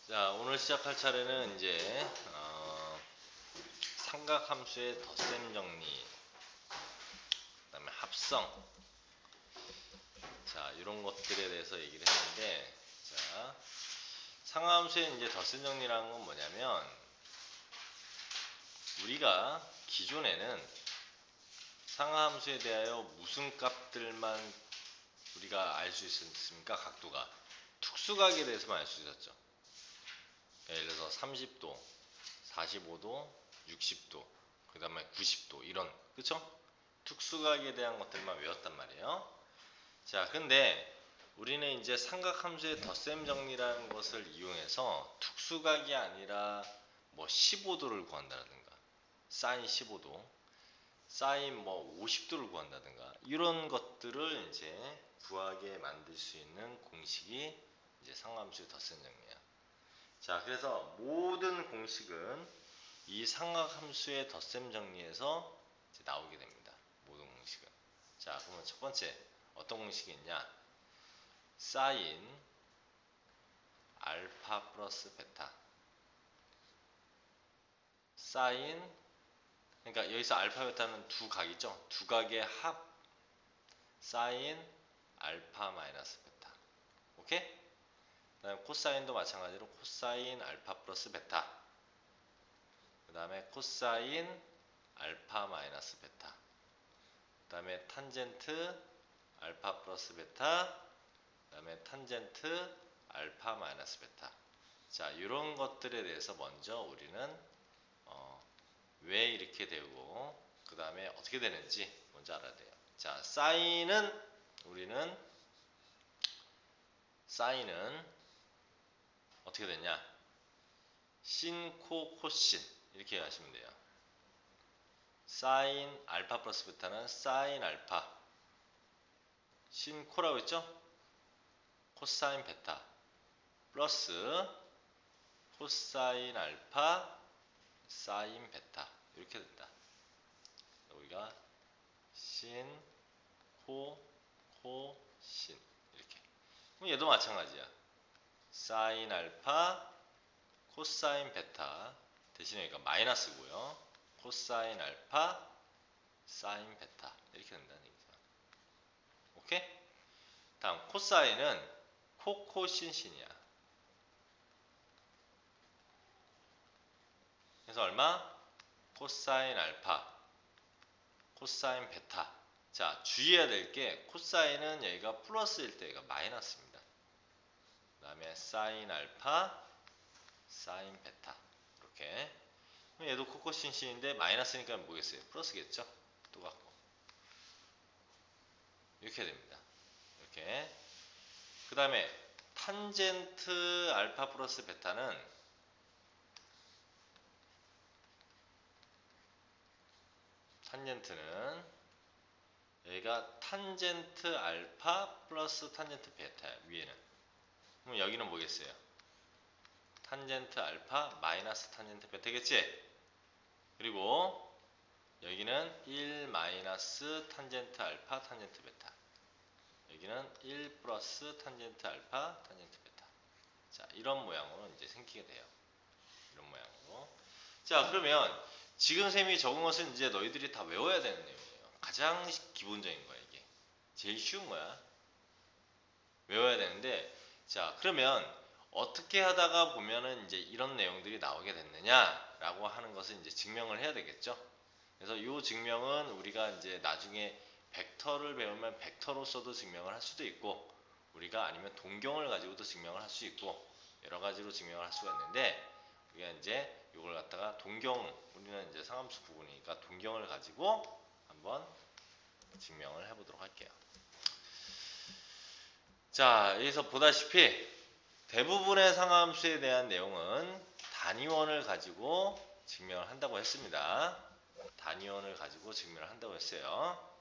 자, 오늘 시작할 차례는 이제 삼각함수의 덧셈 정리, 그다음에 합성, 자 이런 것들에 대해서 얘기를 했는데, 자 상함수의 이제 덧셈 정리라는 건 뭐냐면 우리가 기존에는 상하함수에 대하여 무슨 값들만 우리가 알 수 있었습니까? 각도가 특수각에 대해서만 알 수 있었죠. 예를 들어서 30도, 45도, 60도, 그 다음에 90도 이런, 그쵸? 특수각에 대한 것들만 외웠단 말이에요. 자, 근데 우리는 이제 삼각함수의 덧셈 정리라는 것을 이용해서 특수각이 아니라 뭐 15도를 구한다든가 사인 15도, 사인 뭐 50도를 구한다든가 이런 것들을 이제 구하게 만들 수 있는 공식이 이제 상함수의 덧셈 정리야. 자, 그래서 모든 공식은 이 삼각함수의 덧셈 정리에서 이제 나오게 됩니다. 모든 공식은. 자, 그러면 첫 번째 어떤 공식이 있냐? 사인 알파 플러스 베타. 사인, 그러니까 여기서 알파 베타는 두 각이죠. 두 각의 합 사인 알파 마이너스 베타. 오케이? 그 다음에 코사인도 마찬가지로 코사인 알파 플러스 베타. 그 다음에 코사인 알파 마이너스 베타. 그 다음에 탄젠트 알파 플러스 베타. 그 다음에 탄젠트 알파 마이너스 베타. 자, 이런 것들에 대해서 먼저 우리는 왜 이렇게 되고 그 다음에 어떻게 되는지 먼저 알아야 돼요. 자, 우리는 사인은 어떻게 되냐? 신, 코, 코신 이렇게 하시면 돼요. 사인 알파 플러스 베타는 사인 알파, 신 코라고 했죠? 코사인 베타 플러스 코사인 알파 사인 베타 이렇게 된다. 여기가 신, 코, 코, 신 이렇게. 그럼 얘도 마찬가지야. 사인 알파, 코사인 베타 대신에 여기가 마이너스고요. 코사인 알파, 사인 베타 이렇게 된다는 얘기죠. 오케이? 다음 코사인은 코코신신이야. 그래서 얼마? 코사인 알파, 코사인 베타. 자, 주의해야 될 게 코사인은 여기가 플러스일 때 여기가 마이너스입니다. 그 다음에 사인 알파, 사인 베타 이렇게. 얘도 코코신신인데 마이너스니까 뭐겠어요? 플러스겠죠? 똑같고 이렇게 됩니다. 이렇게. 그 다음에 탄젠트 알파 플러스 베타는 탄젠트는 여기가 탄젠트 알파 플러스 탄젠트 베타야. 위에는. 그럼 여기는 뭐겠어요? 탄젠트 알파 마이너스 탄젠트 베타겠지? 그리고 여기는 1 마이너스 탄젠트 알파 탄젠트 베타. 여기는 1 플러스 탄젠트 알파 탄젠트 베타. 자, 이런 모양으로 이제 생기게 돼요. 이런 모양으로. 자, 그러면 지금 쌤이 적은 것은 이제 너희들이 다 외워야 되는 내용이에요. 가장 기본적인 거야, 이게. 제일 쉬운 거야. 외워야 되는데, 자, 그러면 어떻게 하다가 보면은 이제 이런 내용들이 나오게 됐느냐라고 하는 것을 이제 증명을 해야 되겠죠. 그래서 이 증명은 우리가 이제 나중에 벡터를 배우면 벡터로서도 증명을 할 수도 있고, 우리가 아니면 동경을 가지고도 증명을 할 수 있고, 여러 가지로 증명을 할 수가 있는데, 우리가 이제 이걸 갖다가 우리는 이제 상함수 부분이니까 동경을 가지고 한번 증명을 해보도록 할게요. 자, 여기서 보다시피 대부분의 상함수에 대한 내용은 단위원을 가지고 증명을 한다고 했습니다. 단위원을 가지고 증명을 한다고 했어요.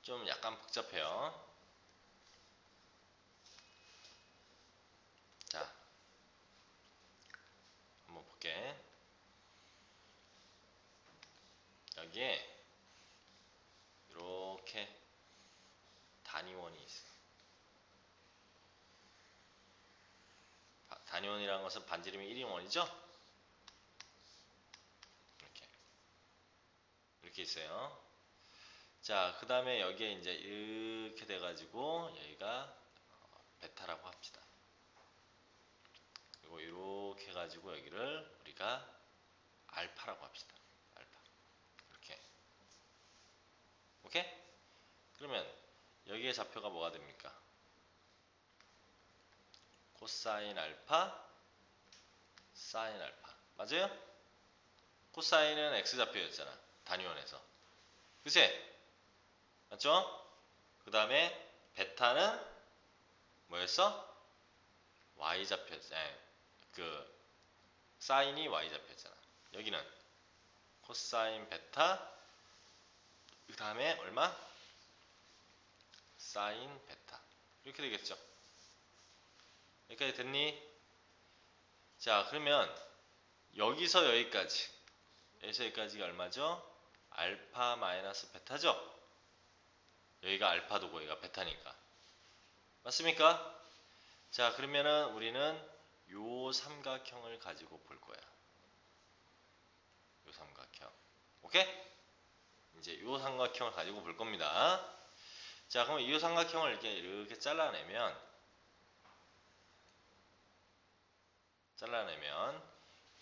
좀 약간 복잡해요. 자, 한번 볼게. 여기에 이렇게 단위원이 있어요. 단위원이라는 것은 반지름이 1인 원이죠? 이렇게 있어요. 자, 그 다음에 여기에 이제 이렇게 돼가지고 여기가 베타라고 합시다. 그리고 이렇게 해가지고 여기를 우리가 알파라고 합시다. 알파. 이렇게. 오케이? 그러면 여기에 좌표가 뭐가 됩니까? 코사인 알파, 사인 알파. 맞아요? 코사인은 x좌표였잖아. 단위원에서. 그치? 맞죠? 그 다음에 베타는 뭐였어? y좌표였잖아. 그 사인이 y좌표였잖아. 여기는 코사인 베타, 그 다음에 얼마? 사인 베타. 이렇게 되겠죠. 여기까지 됐니? 자, 그러면 여기서 여기까지, 여기서 여기까지가 얼마죠? 알파 마이너스 베타죠? 여기가 알파도고 여기가 베타니까. 맞습니까? 자, 그러면은 우리는 요 삼각형을 가지고 볼 거야. 요 삼각형. 오케이? 이제 요 삼각형을 가지고 볼 겁니다. 자, 그럼 이 삼각형을 이렇게 잘라내면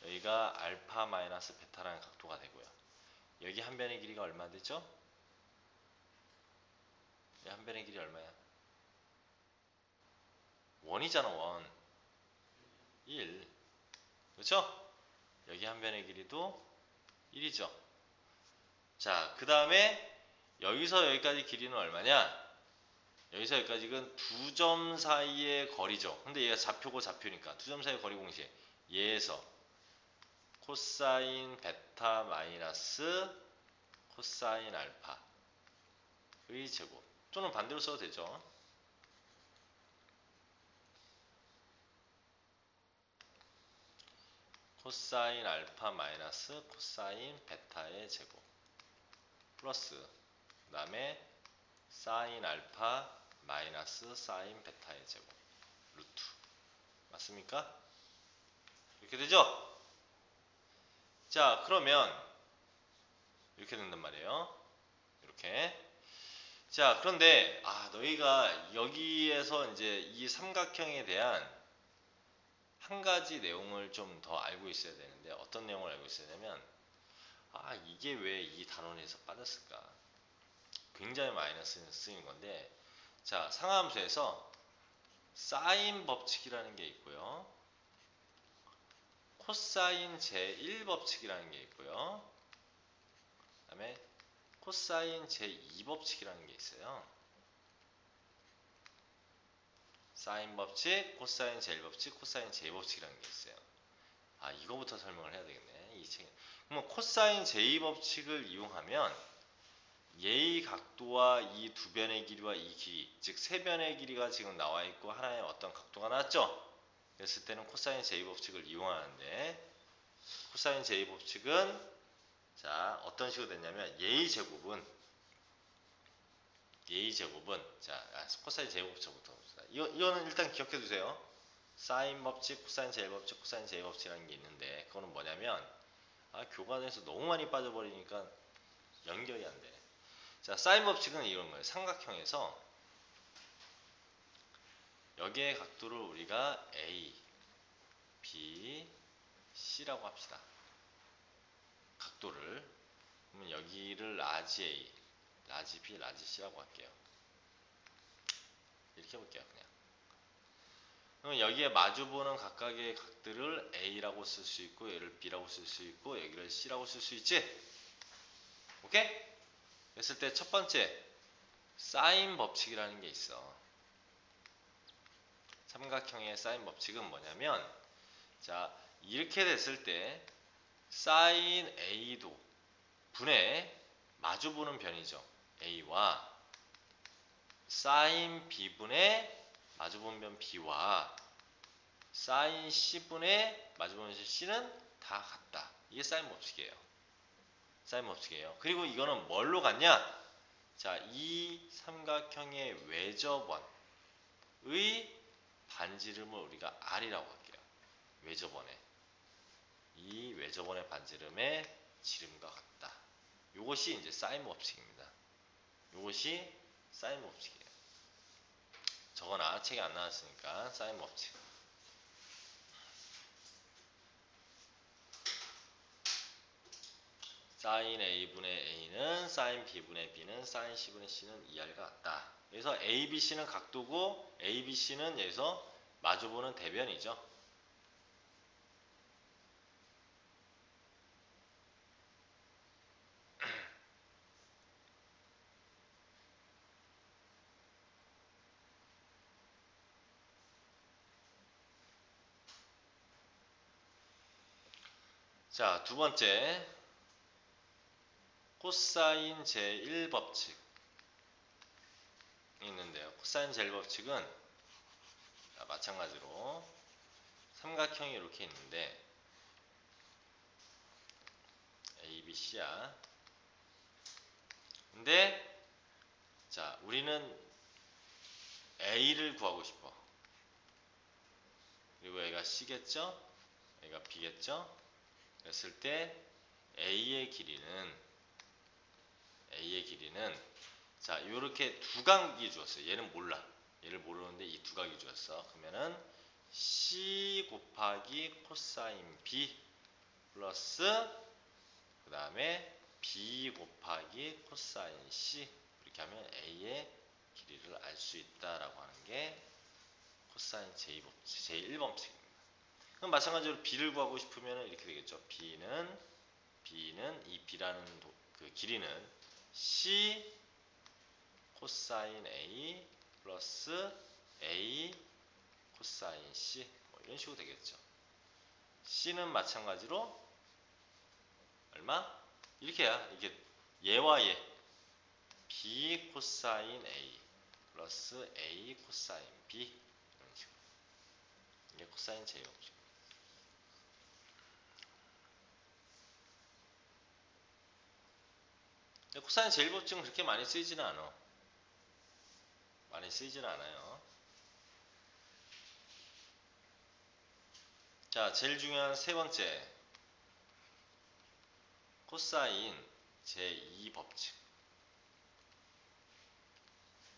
여기가 알파 마이너스 베타라는 각도가 되고요. 여기 한 변의 길이가 얼마 되죠? 여기 한 변의 길이 얼마야? 원이잖아, 원. 1. 그렇죠? 여기 한 변의 길이도 1이죠. 자, 그 다음에 여기서 여기까지 길이는 얼마냐? 여기서 여기까지는 두 점 사이의 거리죠. 근데 얘가 좌표고 좌표니까 두 점 사이의 거리 공식. 얘에서 코사인 베타 마이너스 코사인 알파의 제곱. 또는 반대로 써도 되죠. 코사인 알파 마이너스 코사인 베타의 제곱. 플러스 그 다음에 사인 알파 마이너스 사인 베타의 제곱. 루트. 맞습니까? 이렇게 되죠? 자, 그러면 이렇게 된단 말이에요. 이렇게. 자, 그런데 너희가 여기에서 이제 이 삼각형에 대한 한 가지 내용을 좀 더 알고 있어야 되는데 어떤 내용을 알고 있어야 되냐면 이게 왜 이 단원에서 빠졌을까? 굉장히 많이 쓰이는 건데 자, 상하함수에서 사인 법칙이라는 게 있고요. 코사인 제1법칙이라는 게 있고요. 그 다음에 코사인 제2법칙이라는 게 있어요. 사인 법칙, 코사인 제1법칙, 코사인 제2법칙이라는 게 있어요. 이거부터 설명을 해야 되겠네. 이 책. 그러면 코사인 제2법칙을 이용하면 얘의 각도와 이 두 변의 길이와 이 길이, 즉 세 변의 길이가 지금 나와 있고 하나의 어떤 각도가 나왔죠? 그랬을 때는 코사인 제2법칙을 이용하는데 코사인 제2법칙은 자, 어떤 식으로 됐냐면 얘의 제곱은 자, 코사인 제2법칙부터 봅시다. 이거는 일단 기억해 두세요. 사인 법칙, 코사인 제1법칙, 코사인 제2법칙이라는 게 있는데 그거는 뭐냐면 교과서에서 너무 많이 빠져버리니까 연결이 안 돼. 자, 사인 법칙은 이런 거예요. 삼각형에서 여기의 각도를 우리가 A, B, C라고 합시다. 각도를. 그러면 여기를 라지 A, 라지 B, 라지 C라고 할게요. 이렇게 해볼게요. 그냥. 그럼 여기에 마주보는 각각의 각들을 A라고 쓸 수 있고 얘를 B라고 쓸 수 있고 여기를 C라고 쓸 수 있지? 오케이? 그랬을 때 첫 번째 사인 법칙이라는 게 있어. 삼각형의 사인 법칙은 뭐냐면 자, 이렇게 됐을 때 사인 A도 분의 마주보는 변이죠. A와 사인 B분의 마주보는 변 B와 사인 C분의 마주보는 변 C는 다 같다. 이게 사인 법칙이에요. 사인 법칙이에요. 그리고 이거는 뭘로 같냐? 자, 이 삼각형의 외접원의 반지름을 우리가 R이라고 할게요. 외접원의 이 외접원의 반지름의 지름과 같다. 요것이 이제 사인 법칙입니다. 요것이 사인 법칙이에요. 저거나 책에 안 나왔으니까 사인 법칙. 사인 A분의 A는 사인 B분의 B는 사인 C분의 C는 2R과 같다. 그래서 ABC는 각도고 ABC는 여기서 마주보는 대변이죠. 자, 두 번째 코사인 제1법칙이 있는데요. 코사인 제1법칙은 마찬가지로 삼각형이 이렇게 있는데 ABC야. 근데 자, 우리는 A를 구하고 싶어. 그리고 얘가 C겠죠? 얘가 B겠죠? 그랬을 때 A의 길이는 자, 요렇게 두 각이 주었어요. 얘는 몰라. 얘를 모르는데 이 두 각이 주었어. 그러면은 C 곱하기 코사인 B 플러스 그 다음에 B 곱하기 코사인 C 이렇게 하면 A의 길이를 알 수 있다라고 하는 게 코사인 제1법칙입니다. 그럼 마찬가지로 B를 구하고 싶으면 이렇게 되겠죠. B는 이 B라는 그 길이는 C 코사인 A 플러스 A 코사인 C 뭐 이런 식으로 되겠죠. C는 마찬가지로 얼마? 이렇게 해야 이게 얘와 얘 B 코사인 A 플러스 A 코사인 B 이런 식으로 이게 코사인 제2법칙. 코사인 제1법칙은 그렇게 많이 쓰이지는 않아. 많이 쓰이지는 않아요. 자, 제일 중요한 세 번째 코사인 제2법칙은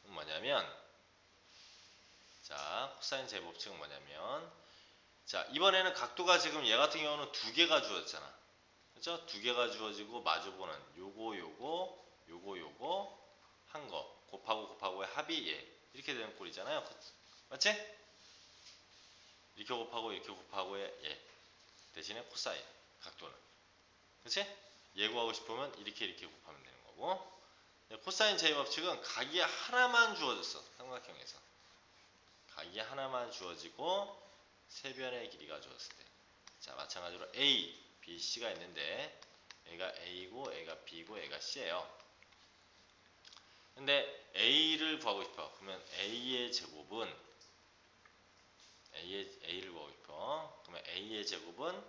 뭐냐면 자, 코사인 제2법칙은 뭐냐면 자, 이번에는 각도가 지금 얘 같은 경우는 두 개가 주어졌잖아. 그죠? 두 개가 주어지고 마주보는 요거 한 거 곱하고의 합이 얘 이렇게 되는 꼴이잖아요. 맞지? 이렇게 곱하고의 얘 대신에 코사인 각도는 그치? 예고하고 싶으면 이렇게 곱하면 되는 거고 코사인 제2법칙은 각이 하나만 주어졌어. 삼각형에서 각이 하나만 주어지고 세 변의 길이가 주어졌을 때 자, 마찬가지로 A, B, C가 있는데 얘가 A고 얘가 B고 얘가 C예요. 근데 A를 구하고 싶어. 그러면 A의 제곱은 A를 구하고 싶어. 그러면 A의 제곱은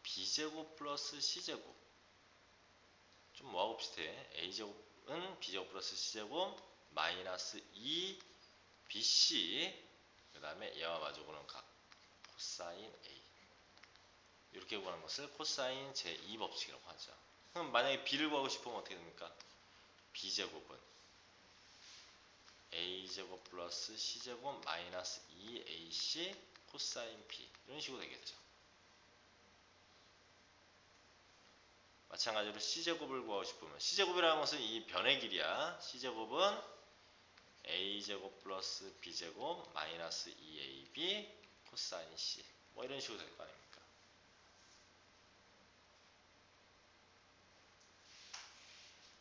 B제곱 플러스 C제곱 좀 뭐하고 비슷해. A제곱은 B제곱 플러스 C제곱 마이너스 2BC 그 다음에 얘와 마주보는 각 코사인 A 이렇게 구하는 것을 코사인 제2법칙이라고 하죠. 그럼 만약에 B를 구하고 싶으면 어떻게 됩니까? B제곱은 A제곱 플러스 C제곱 마이너스 2AC 코사인 B 이런 식으로 되겠죠. 마찬가지로 C제곱을 구하고 싶으면 C제곱이라는 것은 이 변의 길이야. C제곱은 A제곱 플러스 B제곱 마이너스 2AB 코사인 C 뭐 이런 식으로 될 거 아닙니까?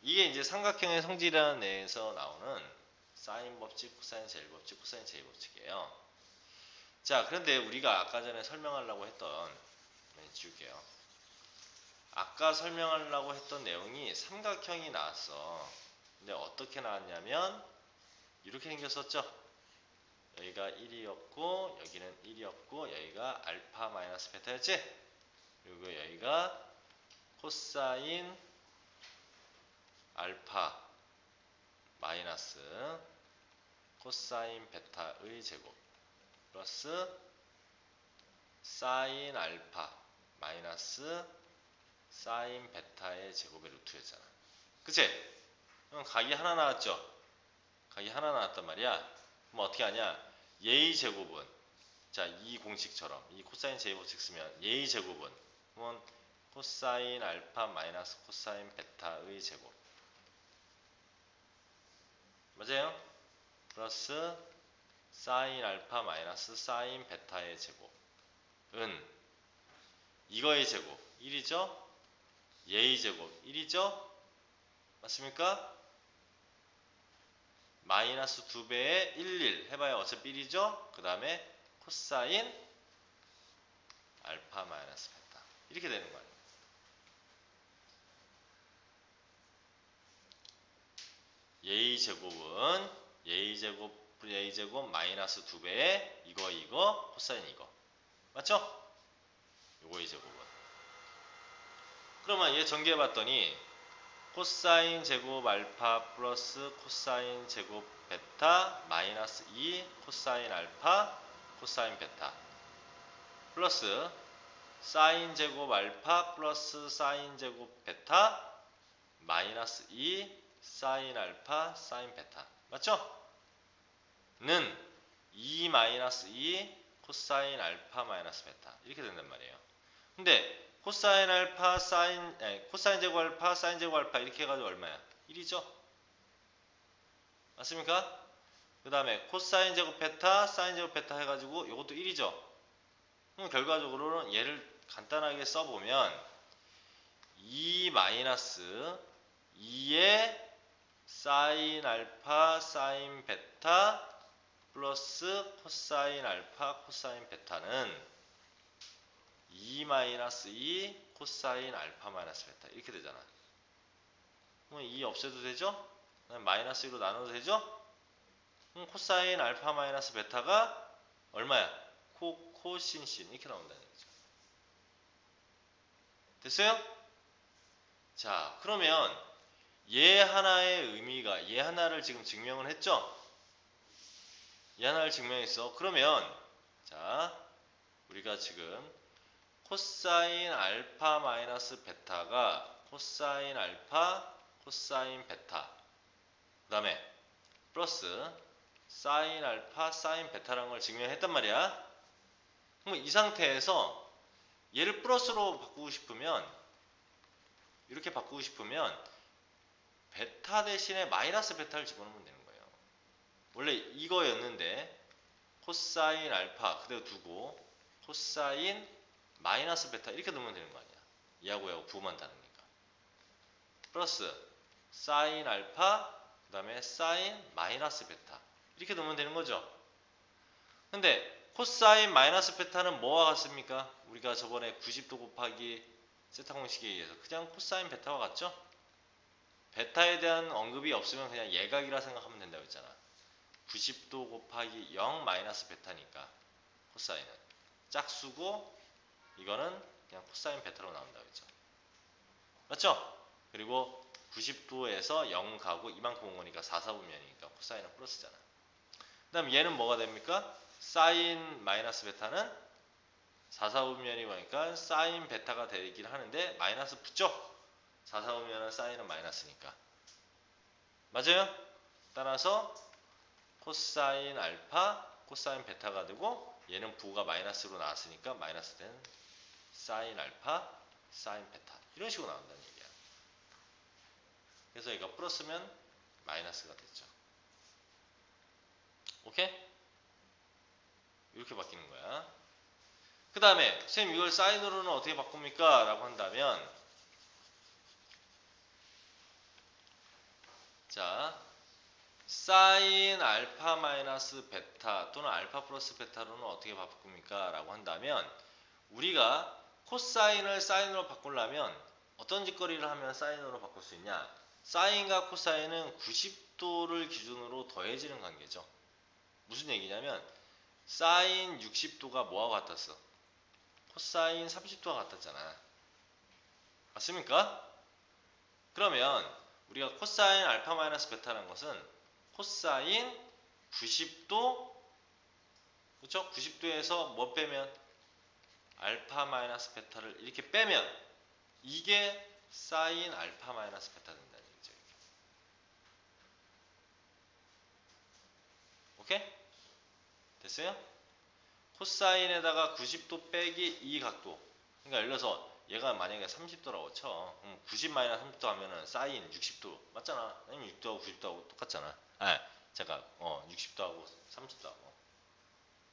이게 이제 삼각형의 성질이라는 내에서 나오는 사인 법칙, 코사인 제1법칙, 코사인 제2법칙이에요. 자, 그런데 우리가 아까 전에 설명하려고 했던 지울게요. 아까 설명하려고 했던 내용이 삼각형이 나왔어. 근데 어떻게 나왔냐면 이렇게 생겼었죠. 여기가 1이었고 여기는 1이었고 여기가 알파 마이너스 베타였지. 그리고 여기가 코사인 알파 마이너스 코사인 베타의 제곱 플러스 사인 알파 마이너스 사인 베타의 제곱의 루트였잖아. 그치? 그럼 각이 하나 나왔죠? 각이 하나 나왔단 말이야. 그럼 어떻게 하냐? 예의 제곱은, 자, 이 공식처럼 이 코사인 제곱식 쓰면 예의 제곱은 그러면 코사인 알파 마이너스 코사인 베타의 제곱, 맞아요? 플러스 사인 알파 마이너스 사인 베타의 제곱은 이거의 제곱 1이죠? 예의 제곱 1이죠? 맞습니까? 마이너스 2배의 1 해봐야 어차피 1이죠? 그 다음에 코사인 알파 마이너스 베타 이렇게 되는 거 아니에요. 예의 제곱은 예의 제곱 마이너스 2배의 이거 코사인 이거 맞죠? 요거의 제곱은 그러면 얘 전개해 봤더니 코사인 제곱 알파 플러스 코사인 제곱 베타 마이너스 2 코사인 알파 코사인 베타 플러스 사인 제곱 알파 플러스 사인 제곱 베타 마이너스 2 사인 알파 사인 베타 맞죠? 는 2 마이너스 2 코사인 알파 마이너스 베타 이렇게 된단 말이에요. 근데 코사인 알파 코사인 제곱 알파 사인 제곱 알파 이렇게 해가지고 얼마야? 1이죠? 맞습니까? 그 다음에 코사인 제곱 베타 사인 제곱 베타 해가지고 이것도 1이죠? 그럼 결과적으로는 얘를 간단하게 써보면 2 마이너스 2의 사인 알파 사인 베타 플러스 코사인 알파 코사인 베타는 2 마이너스 2 코사인 알파 마이너스 베타 이렇게 되잖아. 그럼 2 없애도 되죠? 마이너스 2로 나눠도 되죠? 그럼 코사인 알파 마이너스 베타가 얼마야? 코신신 이렇게 나온다는 거죠. 됐어요? 자, 그러면 얘 하나의 의미가 얘 하나를 지금 증명을 했죠? 얘 하나를 증명했어. 그러면 자, 우리가 지금 코사인 알파 마이너스 베타가 코사인 알파 코사인 베타 그 다음에 플러스 사인 알파 사인 베타라는 걸 증명했단 말이야. 그럼 이 상태에서 얘를 플러스로 바꾸고 싶으면 이렇게 바꾸고 싶으면 베타 대신에 마이너스 베타를 집어넣으면 되는 거예요. 원래 이거였는데 코사인 알파 그대로 두고 코사인 마이너스 베타 이렇게 넣으면 되는 거 아니야. 이하고 얘하고 부호만 다르니까. 플러스 사인 알파 그 다음에 사인 마이너스 베타 이렇게 넣으면 되는 거죠. 근데 코사인 마이너스 베타는 뭐와 같습니까? 우리가 저번에 90도 곱하기 세타 공식에 의해서 그냥 코사인 베타와 같죠? 베타에 대한 언급이 없으면 그냥 예각이라 생각하면 된다고 했잖아. 90도 곱하기 0 마이너스 베타니까 코사인은 짝수고 이거는 그냥 코사인 베타로 나온다고 했죠. 맞죠? 그리고 90도에서 0 가고 이만큼 온 거니까 4, 4분면이니까 코사인은 플러스잖아. 그 다음 얘는 뭐가 됩니까? 사인 마이너스 베타는 4, 4분면이 보니까 사인 베타가 되긴 하는데 마이너스 붙죠? 4, 4분면은 사인은 마이너스니까. 맞아요? 따라서 코사인 알파, 코사인 베타가 되고 얘는 부호가 마이너스로 나왔으니까 마이너스 된 사인 알파, 사인 베타 이런 식으로 나온다는 얘기야. 그래서 이거 플러스면 마이너스가 됐죠. 오케이? 이렇게 바뀌는 거야. 그 다음에 선생님 이걸 사인으로는 어떻게 바꿉니까? 라고 한다면 자 사인 알파 마이너스 베타 또는 알파 플러스 베타로는 어떻게 바꿉니까? 라고 한다면 우리가 코사인을 사인으로 바꾸려면 어떤 짓거리를 하면 사인으로 바꿀 수 있냐? 사인과 코사인은 90도를 기준으로 더해지는 관계죠. 무슨 얘기냐면 사인 60도가 뭐와 같았어? 코사인 30도와 같았잖아. 맞습니까? 그러면 우리가 코사인 알파 마이너스 베타라는 것은 코사인 90도 그렇죠? 90도에서 뭐 빼면 알파 마이너스 베타를 이렇게 빼면 이게 사인 알파 마이너스 베타 된다는 얘기죠. 오케이? 됐어요? 코사인에다가 90도 빼기 이 각도. 그러니까 예를 들어서 얘가 만약에 30도라고 쳐. 그럼 90 마이너스 30도 하면은 사인 60도 맞잖아. 60도하고 90도하고 똑같잖아. 아, 잠깐. 60도하고 30도하고.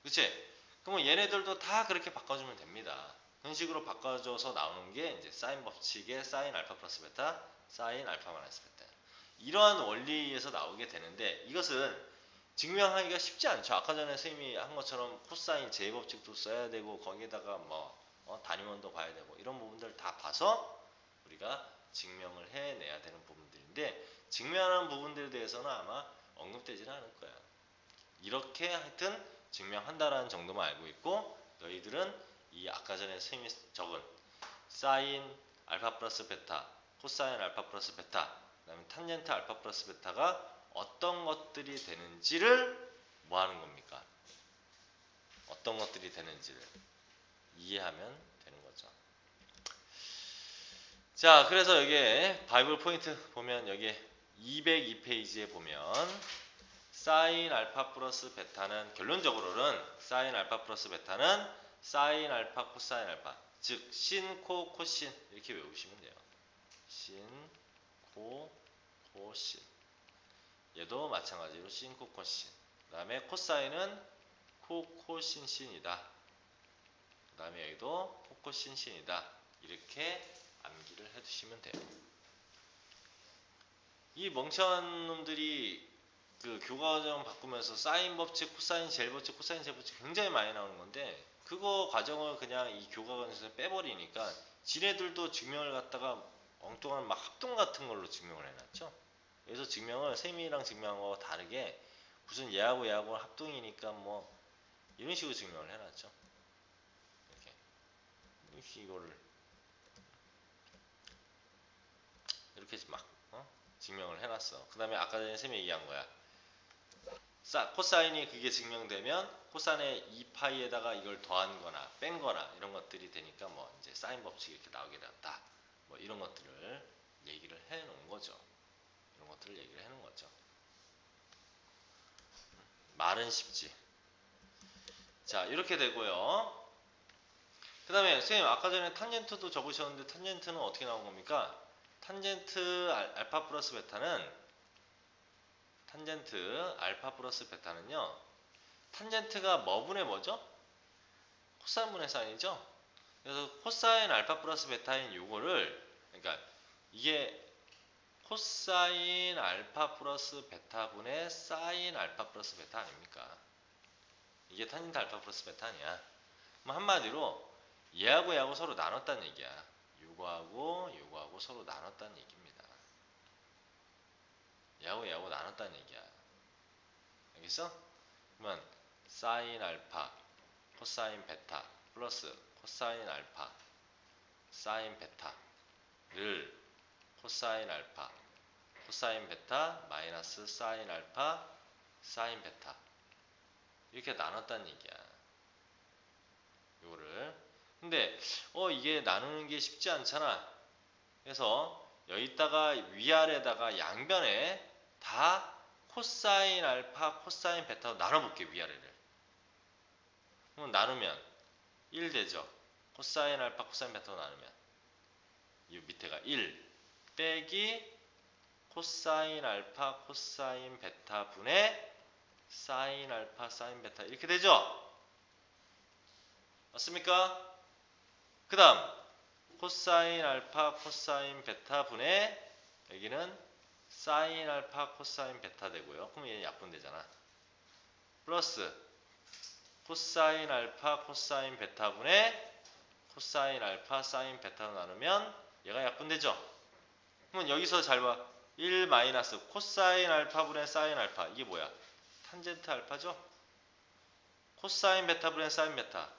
그치? 그러면 얘네들도 다 그렇게 바꿔주면 됩니다. 그런 식으로 바꿔줘서 나오는 게 이제 사인 법칙의 사인 알파 플러스 베타, 사인 알파 마이너스 베타. 이러한 원리에서 나오게 되는데 이것은 증명하기가 쉽지 않죠. 아까 전에 선생님이 한 것처럼 코사인 제법칙도 써야 되고 거기에다가 단위원도 봐야 되고 이런 부분들 다 봐서 우리가 증명을 해내야 되는 부분들인데 증명하는 부분들에 대해서는 아마 언급되지는 않을 거야. 이렇게 하여튼 증명한다라는 정도만 알고 있고 너희들은 이 아까 전에 선생님이 적은 사인 알파 플러스 베타, 코사인 알파 플러스 베타, 그 다음에 탄젠트 알파 플러스 베타가 어떤 것들이 되는지를 뭐 하는 겁니까? 어떤 것들이 되는지를 이해하면 되는 거죠. 자, 그래서 여기에 바이블 포인트 보면 여기에 202페이지에 보면 사인 알파 플러스 베타는 결론적으로는 사인 알파 플러스 베타는 사인 알파 코사인 알파 즉 신, 코, 코신 이렇게 외우시면 돼요. 신, 코, 코신 얘도 마찬가지로 신, 코, 코신 그 다음에 코사인은 코, 코신, 신이다. 그 다음에 여기도 코, 코신, 신이다. 이렇게 암기를 해두시면 돼요. 이 멍청한 놈들이 그 교과과정 바꾸면서 사인 법칙, 코사인 젤 법칙, 코사인 젤 법칙 굉장히 많이 나오는 건데 그거 과정을 그냥 이 교과과정에서 빼버리니까 지네들도 증명을 갖다가 엉뚱한 막 합동 같은 걸로 증명을 해놨죠. 그래서 증명을 세미랑 증명한 거와 다르게 무슨 얘하고 얘하고 합동이니까 뭐 이런 식으로 증명을 해놨죠. 이렇게 이렇게 막 증명을 해놨어. 그 다음에 아까 전에 쌤이 얘기한 거야. 코사인이 그게 증명되면 코사인의 2파이에다가 이걸 더한 거나 뺀 거나 이런 것들이 되니까 뭐 이제 사인 법칙이 이렇게 나오게 되었다. 뭐 이런 것들을 얘기를 해 놓은 거죠. 이런 것들을 얘기를 해 놓은 거죠. 말은 쉽지. 자, 이렇게 되고요. 그 다음에 선생님 아까 전에 탄젠트도 적으셨는데 탄젠트는 어떻게 나온 겁니까? 탄젠트 알파 플러스 베타는 탄젠트 알파 플러스 베타는요. 탄젠트가 뭐분의 뭐죠? 코사인분의 사인이죠? 그래서 코사인 알파 플러스 베타인 요거를 그러니까 이게 코사인 알파 플러스 베타분의 사인 알파 플러스 베타 아닙니까? 이게 탄젠트 알파 플러스 베타 아니야. 그럼 한마디로 얘하고 얘하고 서로 나눴다는 얘기야. 요거하고 서로 나눴다는 얘기입니다. 얘하고 얘하고 나눴다는 얘기야. 알겠어? 그러면 사인 알파 코사인 베타 플러스 코사인 알파 사인 베타를 코사인 알파 코사인 베타 마이너스 사인 알파 사인 베타 이렇게 나눴다는 얘기야. 요거를 근데 이게 나누는 게 쉽지 않잖아. 그래서 여기다가 위아래다가 양변에 다 코사인 알파 코사인 베타로 나눠볼게. 위아래를 그럼 나누면 1 되죠. 코사인 알파 코사인 베타로 나누면 이 밑에가 1 빼기 코사인 알파 코사인 베타 분의 사인 알파 사인 베타 이렇게 되죠. 맞습니까? 그 다음 코사인 알파 코사인 베타 분의 여기는 사인 알파 코사인 베타 되고요. 그럼 얘는 약분되잖아. 플러스 코사인 알파 코사인 베타 분의 코사인 알파 사인 베타로 나누면 얘가 약분되죠. 그러면 여기서 잘 봐. 1 마이너스 코사인 알파 분의 사인 알파 이게 뭐야? 탄젠트 알파죠? 코사인 베타 분의 사인 베타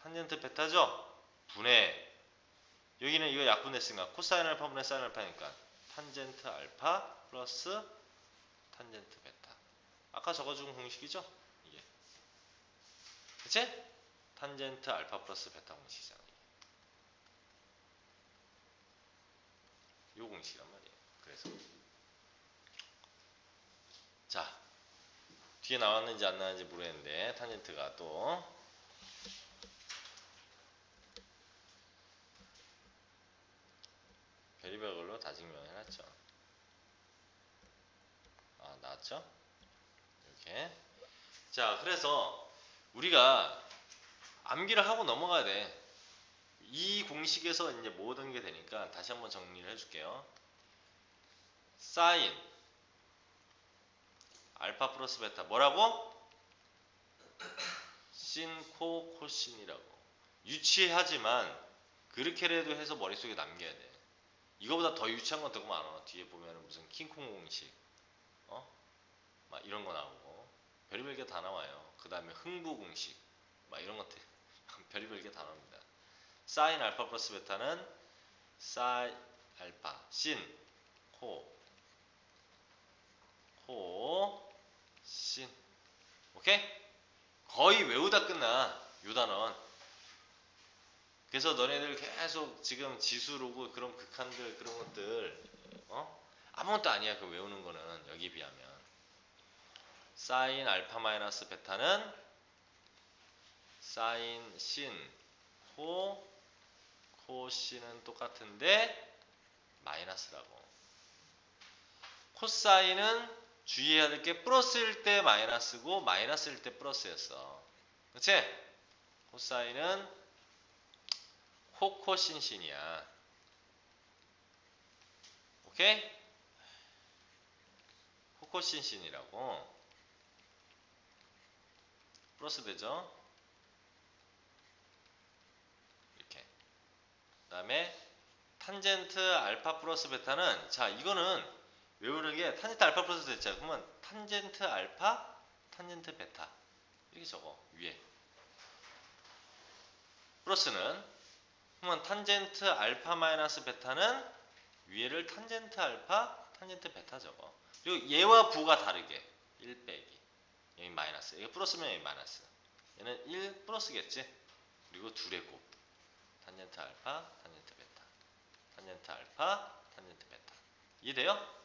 탄젠트 베타죠? 분의 여기는 이거 약분됐으니까 코사인 알파 분의 사인 알파니까 탄젠트 알파 플러스 탄젠트 베타 아까 적어준 공식이죠? 이게 그치? 탄젠트 알파 플러스 베타 공식이잖아. 이 공식이란 말이에요. 그래서 자, 뒤에 나왔는지 안 나왔는지 모르겠는데 탄젠트가 또 별의별 걸로 다 증명해놨죠. 아, 나왔죠? 이렇게. 자, 그래서 우리가 암기를 하고 넘어가야 돼. 이 공식에서 이제 모든 게 되니까 다시 한번 정리를 해줄게요. 사인 알파 플러스 베타 뭐라고? 신, 코, 코신이라고. 유치하지만 그렇게라도 해서 머릿속에 남겨야 돼. 이거보다 더 유치한 건 되게 많아. 뒤에 보면은 무슨 킹콩 공식, 막 이런 거 나오고 별의별 게 다 나와요. 그 다음에 흥부 공식, 막 이런 것들 별의별 게 다 나옵니다. 사인 알파 플러스 베타는 사이 알파, 신, 코, 신. 오케이? 거의 외우다 끝나. 요 단원. 그래서 너네들 계속 지금 지수로고 그런 극한들 그런 것들 아무것도 아니야. 그 외우는 거는 여기 비하면. 사인 알파 마이너스 베타는 사인 신, 코신은 똑같은데 마이너스라고. 코사인은 주의해야 될 게 플러스일 때 마이너스고 마이너스일 때 플러스였어. 그치? 코사인은 코신신이야. 오케이? 코신신이라고. 플러스 되죠? 이렇게. 그 다음에 탄젠트 알파 플러스 베타는 자 이거는 외우는 게 탄젠트 알파 플러스 베타. 그러면 탄젠트 알파, 탄젠트 베타 이렇게 적어 위에. 플러스는 그러면 탄젠트 알파 마이너스 베타는 위에를 탄젠트 알파, 탄젠트 베타 적어. 그리고 얘와 부가 다르게 1 빼기 여기 마이너스. 여기 플러스면 여기 마이너스. 얘는 1 플러스겠지. 그리고 둘의 곱 탄젠트 알파, 탄젠트 베타, 탄젠트 알파, 탄젠트 베타. 이해돼요?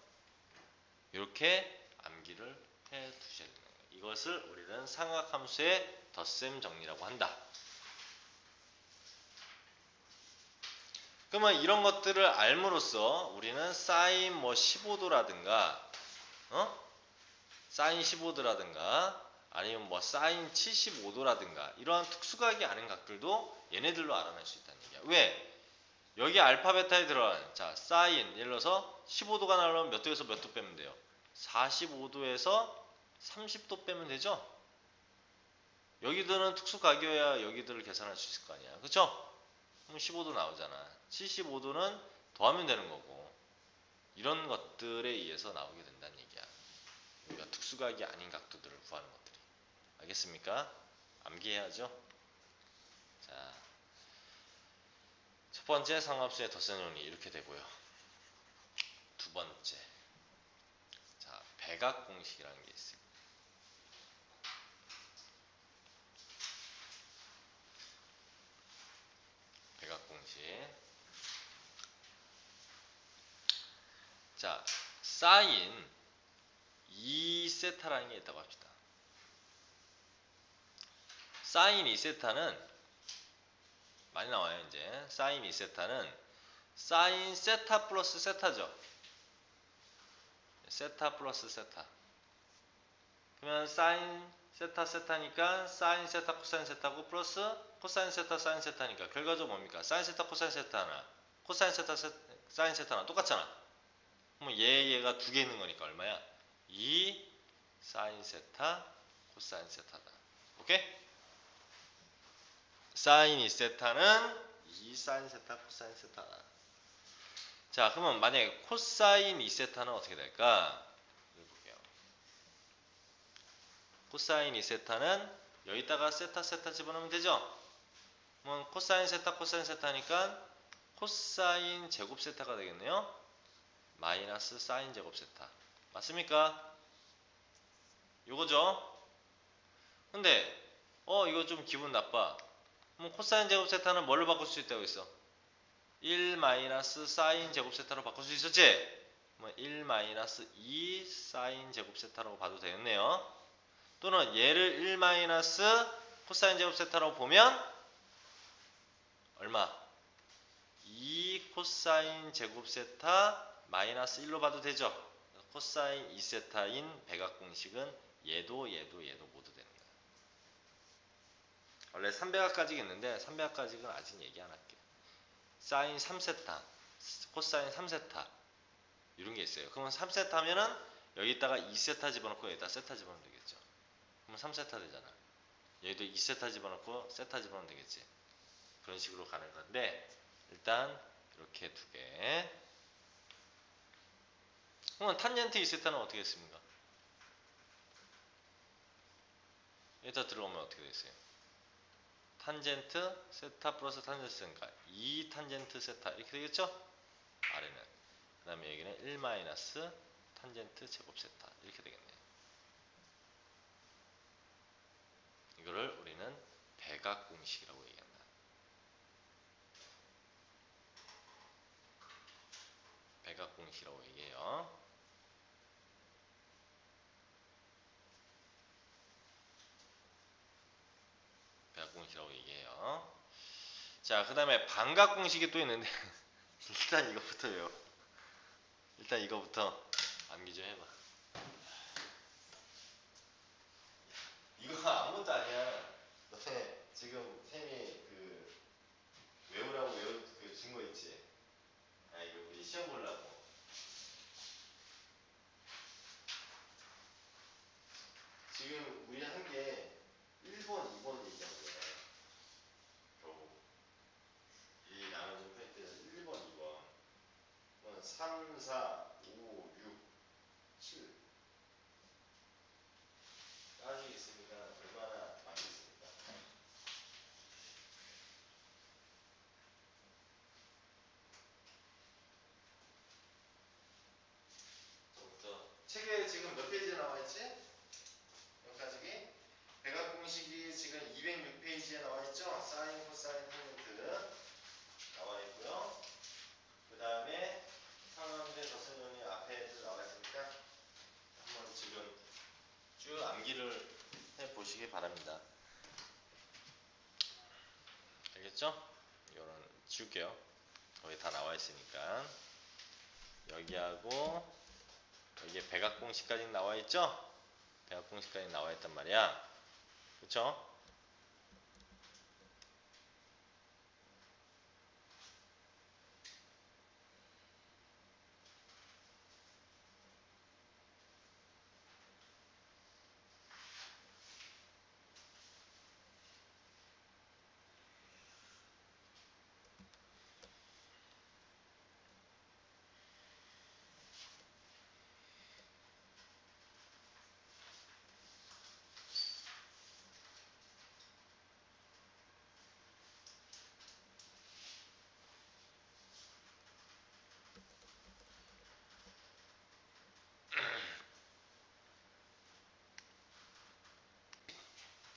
이렇게 암기를 해 두셔야 되는 거예요. 이것을 우리는 삼각함수의 덧셈 정리라고 한다. 그러면 이런 것들을 알므로써 우리는 사인 뭐 15도라든가 사인 15도라든가 아니면 뭐 사인 75도라든가 이러한 특수각이 아닌 각들도 얘네들로 알아낼 수 있다는 얘기야. 왜? 여기 알파 베타에 들어간 자 사인 예를 들어서 15도가 나오려면 몇 도에서 몇 도 빼면 돼요? 45도에서 30도 빼면 되죠? 여기들은 특수각이어야 여기들을 계산할 수 있을 거 아니야. 그쵸? 그럼 15도 나오잖아. 75도는 더하면 되는 거고 이런 것들에 의해서 나오게 된다는 얘기야. 우리가 특수각이 아닌 각도들을 구하는 것들이. 알겠습니까? 암기해야죠. 자, 첫 번째 상함수의 덧셈 정리 이렇게 되고요. 두 번째, 자 백악 공식이라는 게 있어요. 백악 공식. 자, 사인 2세타라는 게 있다고 합시다. 사인 2세타는 많이 나와요. 이제 사인 2세타는 사인 세타 플러스 세타죠. 세타 플러스 세타. 그러면 사인 세타 세타니까 사인 세타 코사인 세타고 플러스 코사인 세타 사인 세타니까 결과적으로 뭡니까? 사인 세타 코사인 세타 하나 코사인 세타 사인 세타 하나 똑같잖아. 그럼 얘가 두 개 있는 거니까 얼마야? 2 사인 세타 코사인 세타다. 오케이? 사인 2세타는 2 사인 세타 코사인 세타다. 자 그러면 만약에 코사인 2세타는 어떻게 될까? 볼게요. 코사인 2세타는 여기다가 세타 세타 집어넣으면 되죠? 그러면 코사인 세타 코사인 세타니까 코사인 제곱 세타가 되겠네요. 마이너스 사인 제곱 세타. 맞습니까? 요거죠? 근데 이거 좀 기분 나빠. 그럼 코사인 제곱 세타는 뭘로 바꿀 수 있다고 했어? 1 마이너스 사인 제곱 세타로 바꿀 수 있었지? 1 마이너스 2 사인 제곱 세타라고 봐도 되겠네요. 또는 얘를 1 마이너스 코사인 제곱 세타라고 보면 얼마? 2 코사인 제곱 세타 마이너스 1로 봐도 되죠? 코사인 2세타인 백악공식은 얘도 모두 되는 거예요. 원래 300까지 있는데 300까지는 아직 얘기 안 할게요. 사인 3세타, 코사인 3세타 이런 게 있어요. 그러면 3세타면은 여기다가 2세타 집어넣고 여기다 세타 집어넣으면 되겠죠. 그러면 3세타 되잖아. 여기도 2세타 집어넣고 세타 집어넣으면 되겠지. 그런 식으로 가는 건데 일단 이렇게 두 개. 그러면 탄젠트 2세타는 어떻게 했습니까? 여기다 들어오면 어떻게 됐어요? 탄젠트 세타 플러스 탄젠트 세타니까 2 탄젠트 세타 이렇게 되겠죠? 아래는. 그 다음에 여기는 1 마이너스 탄젠트 제곱 세타 이렇게 되겠네요. 이거를 우리는 백악공식이라고 얘기한다. 백악공식이라고 얘기해요. 백악공식이라고 얘기해요. 자, 그 다음에 반각공식이 또 있는데 일단 이거부터요. 일단 이거부터 암기 좀 해봐. 이거 아무것도 아니야. 너네 지금 쌤이 그 외우라고 그 준 거 있지? 아 이거 우리 시험 보려고. 지금 우리 한 게 1번, 2번 얘기한 거야. 겨우. 이 나눠준 포인트에서 1번, 2번. 3, 4, 5, 6, 7. 까지 있으니까 얼마나 많이 있습니까? 저부터 책에 지금 몇 페이지에 나와 있지? 여기까지. 백악공식이 지금 206페이지에 나와 있죠? 사인, 코사인, 탄젠트 나와 있고요. 그 다음에 상황대 저선형이 앞에 나와 있으니까 한번 지금 쭉 암기를 해 보시기 바랍니다. 알겠죠? 이거는 지울게요. 거기 다 나와 있으니까. 여기하고 여기에 백악공식까지 나와 있죠? 백악공식까지 나와 있단 말이야. 그쵸?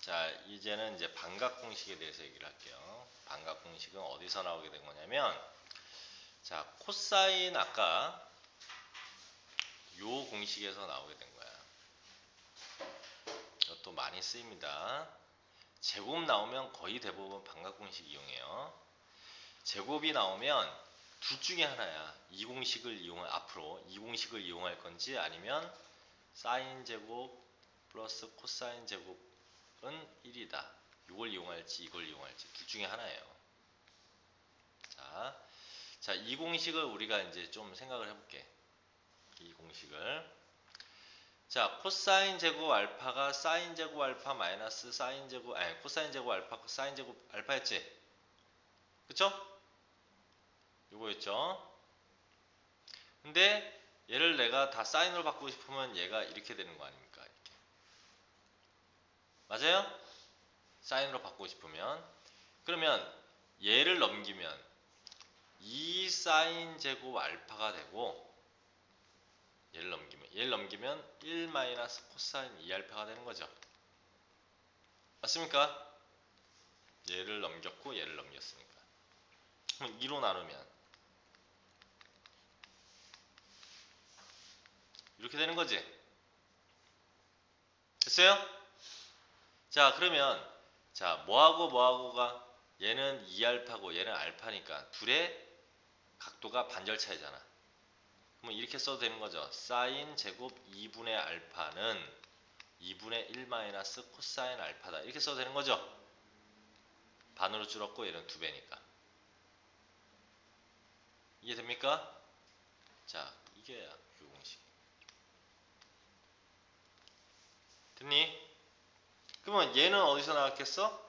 자, 이제는 이제 반각공식에 대해서 얘기를 할게요. 반각공식은 어디서 나오게 된 거냐면, 자, 코사인 아까 요 공식에서 나오게 된 거야. 이것도 많이 쓰입니다. 제곱 나오면 거의 대부분 반각공식 이용해요. 제곱이 나오면 둘 중에 하나야. 이 공식을 앞으로 이 공식을 이용할 건지 아니면 사인 제곱 플러스 코사인 제곱은 1이다. 이걸 이용할지 이걸 이용할지 둘 중에 하나예요. 자, 이 공식을 우리가 이제 좀 생각을 해볼게. 이 공식을. 자, 코사인 제곱 알파가 사인 제곱 알파 마이너스 사인 제곱 아니 코사인 제곱 알파 사인 제곱 알파였지? 그쵸? 요거였죠? 근데 얘를 내가 다 사인으로 바꾸고 싶으면 얘가 이렇게 되는 거 아닙니까? 이렇게. 맞아요? 사인으로 바꾸고 싶으면 그러면 얘를 넘기면 2 사인 제곱 알파가 되고 얘를 넘기면 1 마이너스 코사인 2알파가 되는 거죠. 맞습니까? 얘를 넘겼고 얘를 넘겼으니까. 그럼 2로 나누면 이렇게 되는 거지. 됐어요? 자, 그러면 자, 뭐하고 뭐하고가 얘는 2알파고 얘는 알파니까 둘의 각도가 반절 차이잖아. 그럼 이렇게 써도 되는 거죠. 사인 제곱 2분의 알파는 2분의 1 마이너스 코사인 알파다. 이렇게 써도 되는 거죠. 반으로 줄었고 얘는 2배니까. 이해됩니까? 자, 이게 교공식. 됐니? 그러면 얘는 어디서 나왔겠어?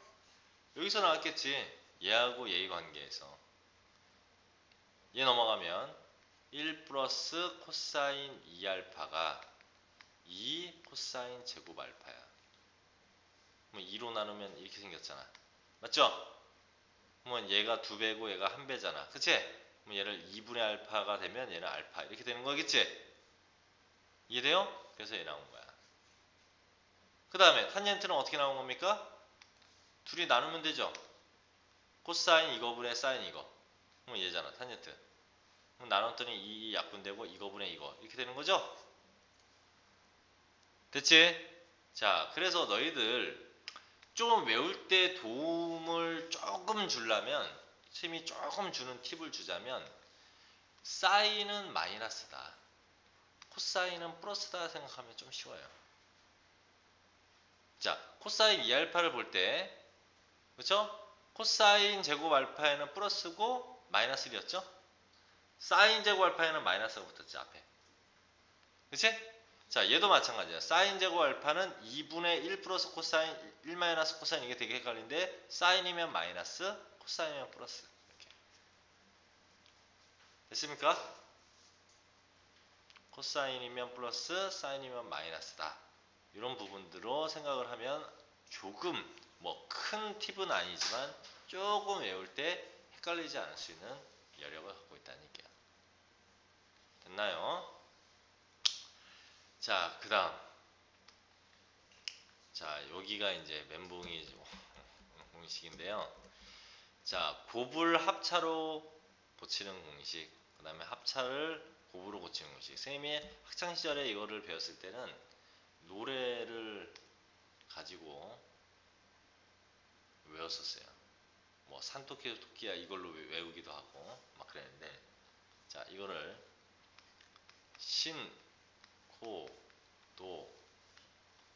여기서 나왔겠지. 얘하고 얘의 관계에서. 얘 넘어가면 1 플러스 코사인 2알파가 2 코사인 제곱 알파야. 그럼 2로 나누면 이렇게 생겼잖아. 맞죠? 그러면 얘가 2배고 얘가 1배잖아. 그치? 그럼 얘를 2분의 알파가 되면 얘는 알파. 이렇게 되는 거겠지? 이해돼요? 그래서 얘 나온 거야. 그 다음에 탄젠트는 어떻게 나온 겁니까? 둘이 나누면 되죠. 코사인 이거분의 사인 이거. 그럼 얘잖아. 탄젠트. 그럼 나눴더니 이 약분되고 이거분의 이거. 이렇게 되는 거죠? 됐지? 자, 그래서 너희들 좀 외울 때 도움을 조금 주려면, 쌤이 조금 주는 팁을 주자면, 사인은 마이너스다, 코사인은 플러스다 생각하면 좀 쉬워요. 자, 코사인 2알파를 볼 때, 그렇죠? 코사인 제곱 알파에는 플러스고 마이너스 1이었죠? 사인 제곱 알파에는 마이너스가 붙었지, 앞에. 그치? 자, 얘도 마찬가지야. 사인 제곱 알파는 2분의 1 플러스 코사인 1 마이너스 코사인, 이게 되게 헷갈리는데 사인이면 마이너스, 코사인이면 플러스. 이렇게. 됐습니까? 코사인이면 플러스, 사인이면 마이너스다. 이런 부분들로 생각을 하면 조금 뭐 큰 팁은 아니지만 조금 외울 때 헷갈리지 않을 수 있는 여력을 갖고 있다는 얘기야. 됐나요? 자, 그 다음. 자, 여기가 이제 멘붕이 공식인데요. 자, 곱을 합차로 고치는 공식, 그 다음에 합차를 곱으로 고치는 공식. 쌤이 학창시절에 이거를 배웠을 때는 노래를 가지고 외웠었어요. 뭐 산토끼 토끼야 이걸로 외우기도 하고 막 그랬는데, 자, 이거를 신, 코, 도,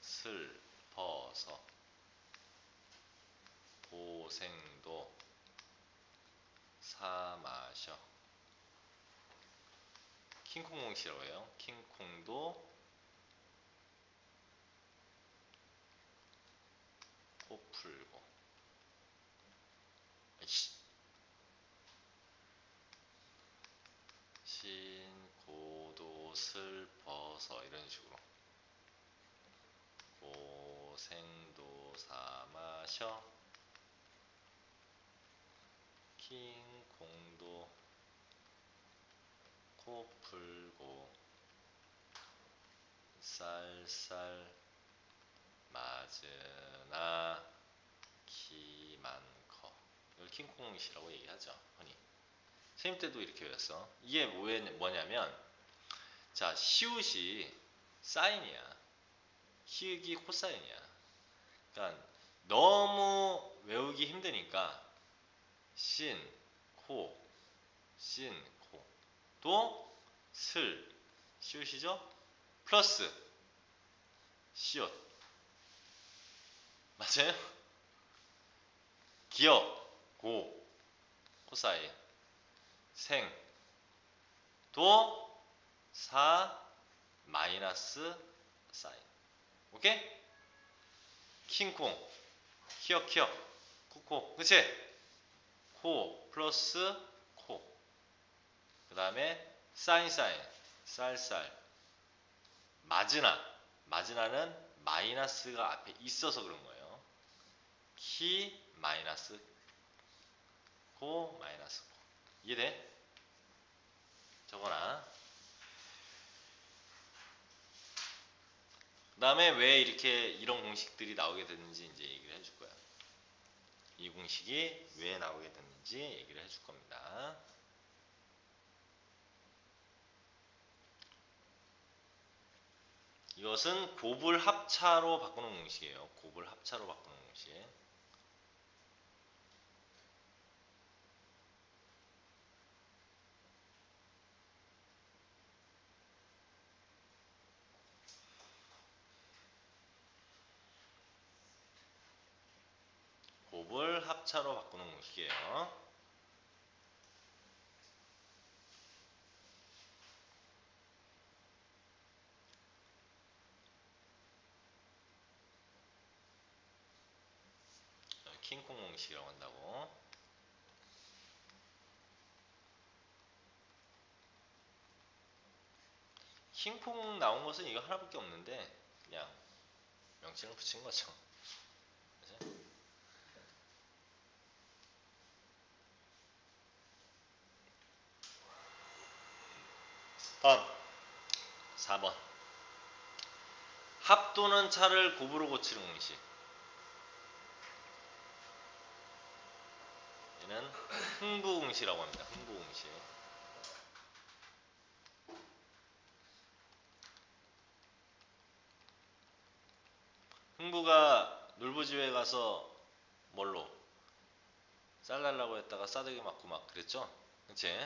슬, 퍼서 고생도 사 마셔. 킹콩 공식이라고 해요. 킹콩도 코 풀고. 신, 고도, 슬퍼서 이런 식으로. 고생도 사 마셔. 킹콩도 코 풀고 쌀쌀 맞으나 키 많커. 이걸 킹콩이라고 얘기하죠, 흔히. 선생님 때도 이렇게 외웠어. 이게 뭐냐면, 자, 시옷이 사인이야. 키읔이 코사인이야. 그러니까 너무 외우기 힘드니까 신, 코, 신, 코, 또 슬, 시옷이죠? 플러스 시옷. 맞아요? 기억, 고, 코사인, 생, 도, 사, 마이너스, 사인. 오케이? 킹콩, 키역, 코코. 그치? 코, 플러스, 코. 그 다음에 사인, 쌀. 마즈나는 마이너스가 앞에 있어서 그런 거예요. 키, 마이너스, 코, 마이너스, 코. 이해돼? 적어놔. 그 다음에 왜 이렇게 이런 공식들이 나오게 됐는지 이제 얘기를 해줄 거야. 이 공식이 왜 나오게 됐는지 얘기를 해줄 겁니다. 이것은 곱을 합차로 바꾸는 공식이에요. 곱을 합차로 바꾸는 공식. 곱을 합차로 바꾸는 공식이에요. 킹콩 공식이라고 한다고. 킹콩 나온 것은 이거 하나밖에 없는데 그냥 명칭을 붙인 거죠. 그치? 다음 4번. 합 또는 차를 곱으로 고치는 공식. 얘는 흥부 공식이라고 합니다. 흥부 공식. 흥부가 놀부집에 가서 뭘로 쌀 달라고 했다가 싸대기 맞고 막 그랬죠? 그치?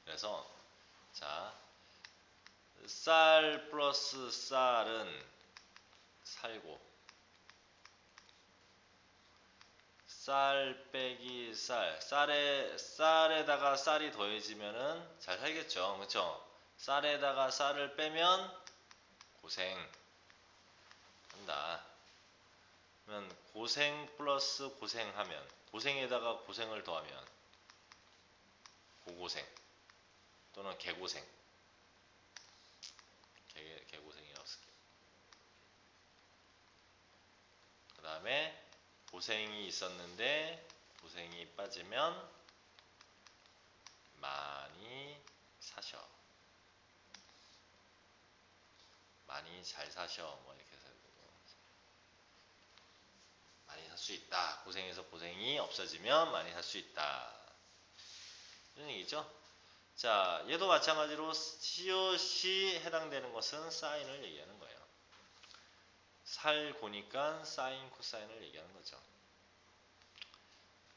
그래서 자, 쌀 플러스 쌀은 살고 쌀 빼기 쌀에다가 쌀이 더해지면은 잘 살겠죠? 그쵸? 쌀에다가 쌀을 빼면 고생한다. 그러면 고생 플러스 고생하면 고생에다가 고생을 더하면 고고생 또는 개고생. 개고생이라고 쓸게요. 그 다음에 고생이 있었는데 고생이 빠지면 많이 사셔. 많이 잘 사셔. 뭐 이렇게 해서 많이 살 수 있다. 고생해서 고생이 없어지면 많이 살 수 있다. 이런 얘기죠. 자, 얘도 마찬가지로 COC 해당되는 것은 사인을 얘기하는 거예요. 살고니까 사인, 코사인을 얘기하는 거죠.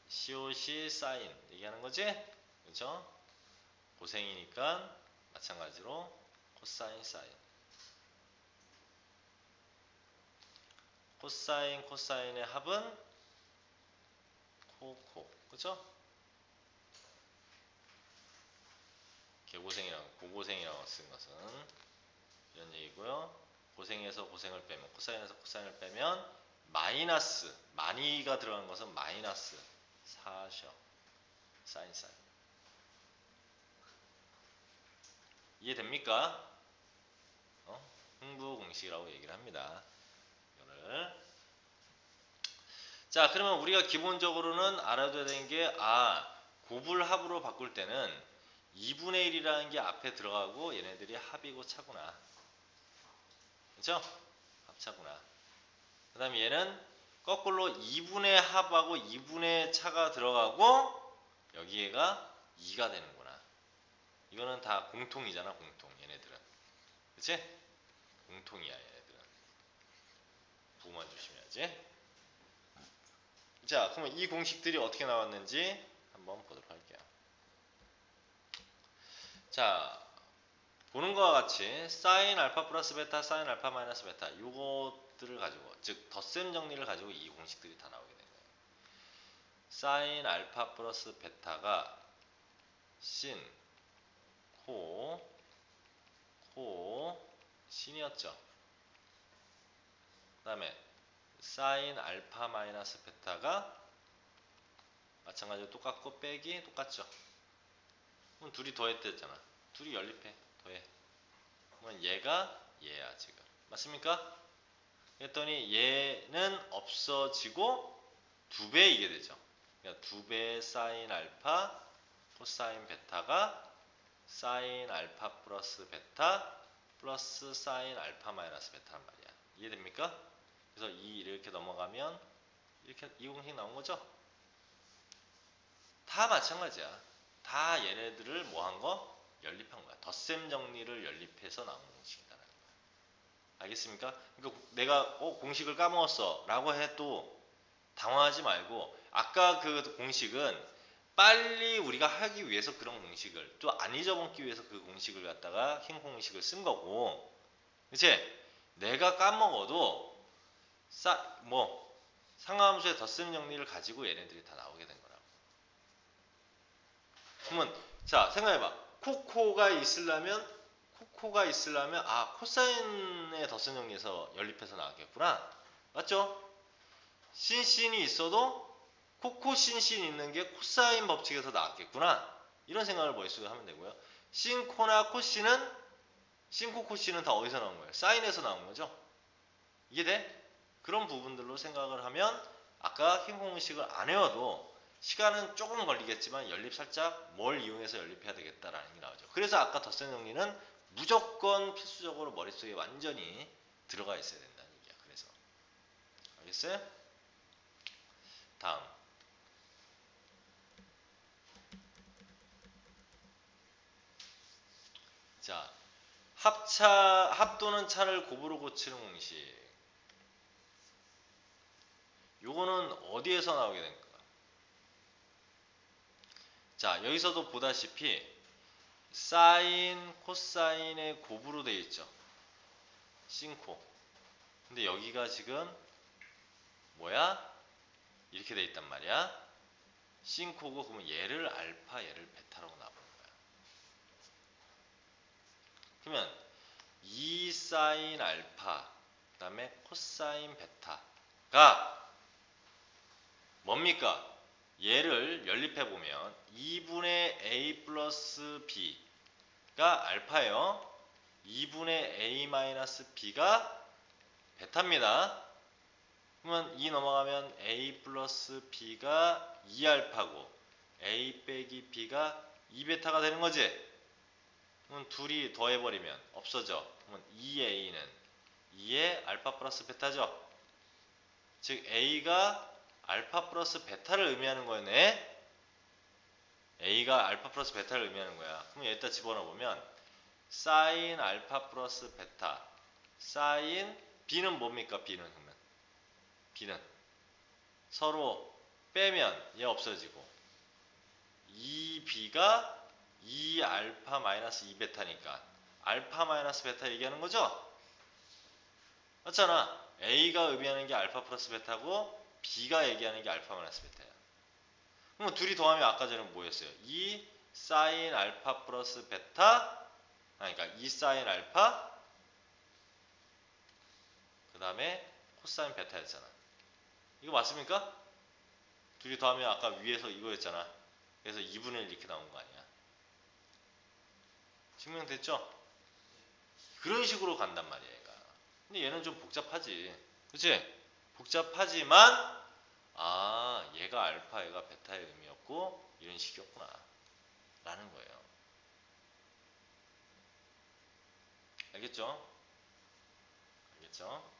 COC 사인 얘기하는 거지? 그렇죠? 고생이니까 마찬가지로 코사인, 사인. 코사인, 코사인의 합은 코코. 그렇죠? 개고생이라고, 고고생이라고 쓴 것은 이런 얘기고요. 고생에서 고생을 빼면, 코사인에서 코사인을 빼면 마이너스, 많이가 들어간 것은 마이너스 사셔. 사인, 사인. 이해됩니까? 흥부 공식이라고 얘기를 합니다. 이거를. 자, 그러면 우리가 기본적으로는 알아둬야 되는 게, 곱을 합으로 바꿀 때는 2분의 1이라는 게 앞에 들어가고 얘네들이 합이고 차구나. 그죠? 합차구나. 그 다음에 얘는 거꾸로 2분의 합하고 2분의 차가 들어가고 여기에가 2가 되는구나. 이거는 다 공통이잖아, 공통. 얘네들은. 그치? 공통이야, 얘네들은. 부만 조심해야지. 자, 그러면 이 공식들이 어떻게 나왔는지 한번 보도록 할게요. 자, 보는 것과 같이 사인 알파 플러스 베타, 사인 알파 마이너스 베타 요것들을 가지고, 즉 덧셈 정리를 가지고 이 공식들이 다 나오게 된 거예요. 사인 알파 플러스 베타가 신, 코, 신이었죠. 그 다음에 사인 알파 마이너스 베타가 마찬가지로 똑같고 빼기 똑같죠. 그럼 둘이 더했댔잖아. 둘이 연립해. 더해. 그러면 얘가 얘야 지금. 맞습니까? 그랬더니 얘는 없어지고 2배 이게 되죠. 그러니까 2배 사인 알파 코사인 베타가 사인 알파 플러스 베타 플러스 사인 알파 마이너스 베타란 말이야. 이해됩니까? 그래서 이렇게 넘어가면 이렇게 이 공식 나온 거죠? 다 마찬가지야. 다 얘네들을 뭐 한 거? 연립한 거야. 덧셈 정리를 연립해서 나오는 공식이다라는 거야. 알겠습니까? 그러니까 내가 공식을 까먹었어 라고 해도 당황하지 말고, 아까 그 공식은 빨리 우리가 하기 위해서 그런 공식을, 또 안 잊어먹기 위해서 그 공식을 갖다가 흰 공식을 쓴 거고, 그치? 내가 까먹어도 상하함수의 덧셈 정리를 가지고 얘네들이 다 나오게 된 거라고. 그러면 자, 생각해봐. 코코가 있으려면 코사인의 덧셈 정리에서 연립해서 나왔겠구나. 맞죠? 신신이 있어도 코코신신 있는 게 코사인 법칙에서 나왔겠구나. 이런 생각을 머릿속에 하면 되고요. 신코나 코신은, 신코 코신은 다 어디서 나온 거예요? 사인에서 나온 거죠. 이게 돼? 그런 부분들로 생각을 하면 아까 흰 공식을 안 외워도 시간은 조금 걸리겠지만 연립 살짝 뭘 이용해서 연립해야 되겠다라는 게 나오죠. 그래서 아까 덧셈 정리는 무조건 필수적으로 머릿속에 완전히 들어가 있어야 된다는 얘기야. 그래서 알겠어요? 다음. 자, 합 또는 차를 곱으로 고치는 공식. 요거는 어디에서 나오게 될까? 자, 여기서도 보다시피 사인, 코사인의 곱으로 되어 있죠. 신코. 근데 여기가 지금 뭐야? 이렇게 돼 있단 말이야. 신코고, 그러면 얘를 알파, 얘를 베타라고 나오는 거야. 그러면 2 사인 알파, 그 다음에 코사인 베타가 뭡니까? 얘를 연립해보면 2분의 a 플러스 b가 알파예요. 2분의 a 마이너스 b가 베타입니다. 그러면 2 넘어가면 a 플러스 b가 2알파고 a 빼기 b가 2베타가 되는 거지. 그럼 둘이 더해버리면 없어져. 그러면 2a는 2의 알파 플러스 베타죠. 즉 a가 알파 플러스 베타를 의미하는 거네. a가 알파 플러스 베타를 의미하는 거야. 그럼 여기다 집어넣어보면 사인 알파 플러스 베타, 사인 b는 뭡니까? b는 서로 빼면 얘 없어지고 2b가 2알파 마이너스 2베타니까 알파 마이너스 베타 얘기하는 거죠? 맞잖아. a가 의미하는 게 알파 플러스 베타고 b가 얘기하는 게 알파 마이너스 베타야. 그럼 둘이 더하면 아까 전에 뭐였어요? 2 사인 알파 플러스 베타, 그러니까 2 사인 알파, 그 다음에 코사인 베타였잖아. 이거 맞습니까? 둘이 더하면 아까 위에서 이거였잖아. 그래서 2분의 1 이렇게 나온 거 아니야. 증명됐죠? 그런 식으로 간단 말이야, 얘가. 근데 얘는 좀 복잡하지. 그치? 복잡하지만, 얘가 알파, 얘가 베타의 의미였고, 이런 식이었구나. 라는 거예요. 알겠죠? 알겠죠?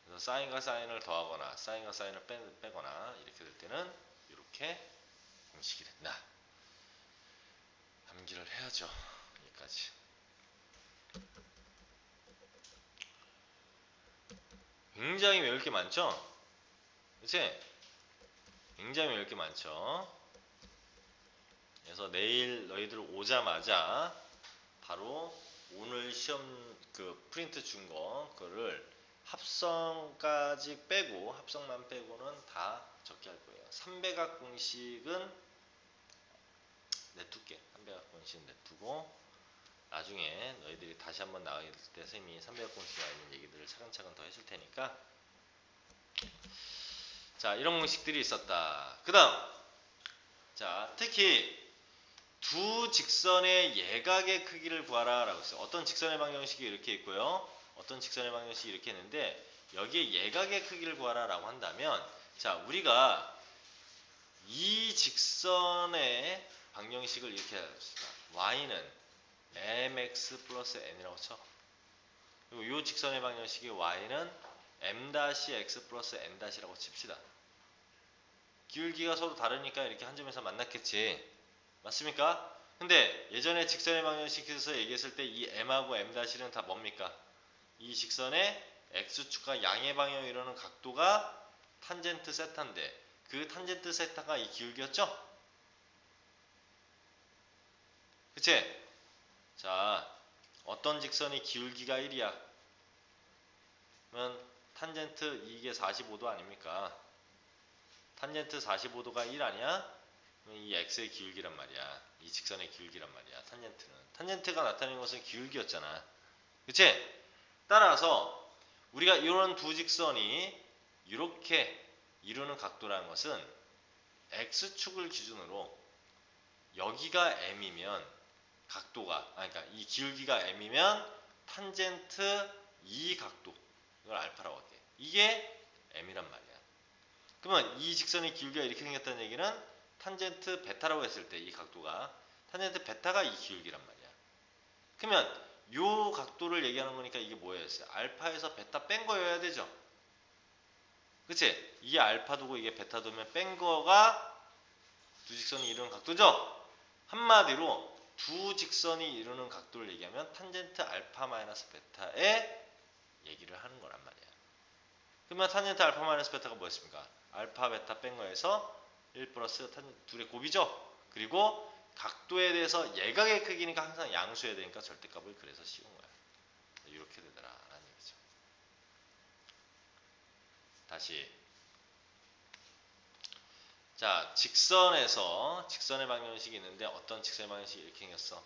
그래서 사인과 사인을 더하거나, 사인과 사인을 빼거나, 이렇게 될 때는, 이렇게 공식이 된다. 암기를 해야죠. 여기까지. 굉장히 외울 게 많죠? 그치? 굉장히 외울 게 많죠? 그래서 내일 너희들 오자마자 바로 오늘 시험 그 프린트 준 거, 그거를 합성까지 빼고, 합성만 빼고는 다 적게 할 거예요. 3배각 공식은 내둘게. 3배각 공식 내두고, 나중에 너희들이 다시 한번 나올 때 선생님이 3배각 공식에 있는 얘기들을 차근차근 더 해줄 테니까. 자, 이런 공식들이 있었다. 그 다음, 자, 특히 두 직선의 예각의 크기를 구하라 라고 했어요. 어떤 직선의 방정식이 이렇게 있고요, 어떤 직선의 방정식이 이렇게 있는데, 여기에 예각의 크기를 구하라 라고 한다면, 자, 우리가 이 직선의 방정식을 이렇게 합시다. y는 mx 플러스 n이라고 쳐. 그리고 이 직선의 방정식이 y는 m-x 플러스 n-라고 칩시다. 기울기가 서로 다르니까 이렇게 한 점에서 만났겠지. 맞습니까? 근데 예전에 직선의 방정식에서 얘기했을 때 이 m하고 m''는 다 뭡니까? 이 직선의 x축과 양의 방향으로 이루는 각도가 탄젠트 세타인데 그 탄젠트 세타가 이 기울기였죠? 그치? 자, 어떤 직선이 기울기가 1이야? 그러면 탄젠트 이게 45도 아닙니까? 탄젠트 45도가 1 아니야? 이 x의 기울기란 말이야. 이 직선의 기울기란 말이야. 탄젠트는. 탄젠트가 나타내는 것은 기울기였잖아. 그치? 따라서 우리가 이런 두 직선이 이렇게 이루는 각도라는 것은 x축을 기준으로 여기가 m이면 각도가 그러니까 이 기울기가 m이면 탄젠트 이 각도 이걸 알파라고 할게. 이게 m이란 말이야. 그러면 이 직선의 기울기가 이렇게 생겼다는 얘기는 탄젠트 베타라고 했을 때 이 각도가 탄젠트 베타가 이 기울기란 말이야. 그러면 요 각도를 얘기하는 거니까 이게 뭐였어요? 알파에서 베타 뺀 거여야 되죠. 그치? 이게 알파도고 이게 베타도면 뺀 거가 두 직선이 이루는 각도죠? 한마디로 두 직선이 이루는 각도를 얘기하면 탄젠트 알파 마이너스 베타의 얘기를 하는 거란 말이야. 그러면 탄젠트 알파 마이너스 베타가 뭐였습니까? 알파 베타 뺀 거에서 1 플러스 둘의 곱이죠? 그리고 각도에 대해서 예각의 크기니까 항상 양수해야 되니까 절대값을 그래서 씌운 거야. 이렇게 되더라 라는 얘기죠. 다시 자, 직선의 방정식이 있는데 어떤 직선의 방정식이 이렇게 생겼어?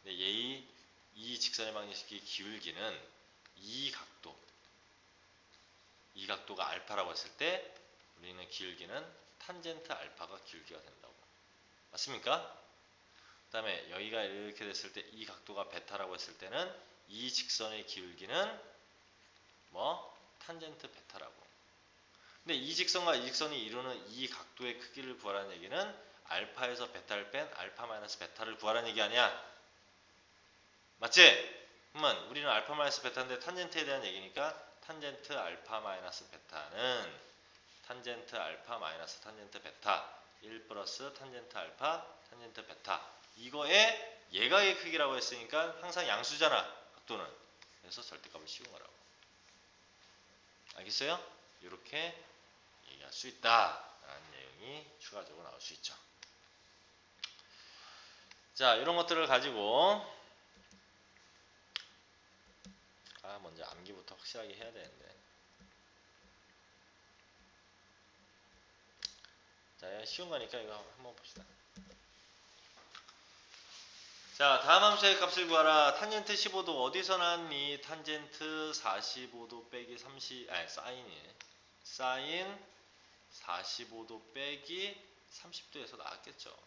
근데 이 직선의 방정식의 기울기는 이 각도가 알파라고 했을 때 우리는 기울기는 탄젠트 알파가 기울기가 된다고. 맞습니까? 그 다음에 여기가 이렇게 됐을 때 이 각도가 베타라고 했을 때는 이 직선의 기울기는 탄젠트 베타라고. 근데 이 직선과 이 직선이 이루는 이 각도의 크기를 구하라는 얘기는 알파에서 베타를 뺀 알파 마이너스 베타를 구하라는 얘기 아니야? 맞지? 그러면 우리는 알파 마이너스 베타인데 탄젠트에 대한 얘기니까 탄젠트 알파 마이너스 베타는 탄젠트 알파 마이너스 탄젠트 베타 1 플러스 탄젠트 알파 탄젠트 베타 이거의 예각의 크기라고 했으니까 항상 양수잖아 각도는. 그래서 절대값을 씌운 거라고. 알겠어요? 이렇게 얘기할 수 있다 라는 내용이 추가적으로 나올 수 있죠. 자, 이런 것들을 가지고 먼저 암기부터 확실하게 해야 되는데. 자, 쉬운 거니까 이거 한번 봅시다. 자, 다음 함수의 값을 구하라. 탄젠트 15도 어디서 나왔니? 탄젠트 45도 빼기 30, 사인 45도 빼기 30도에서 나왔겠죠.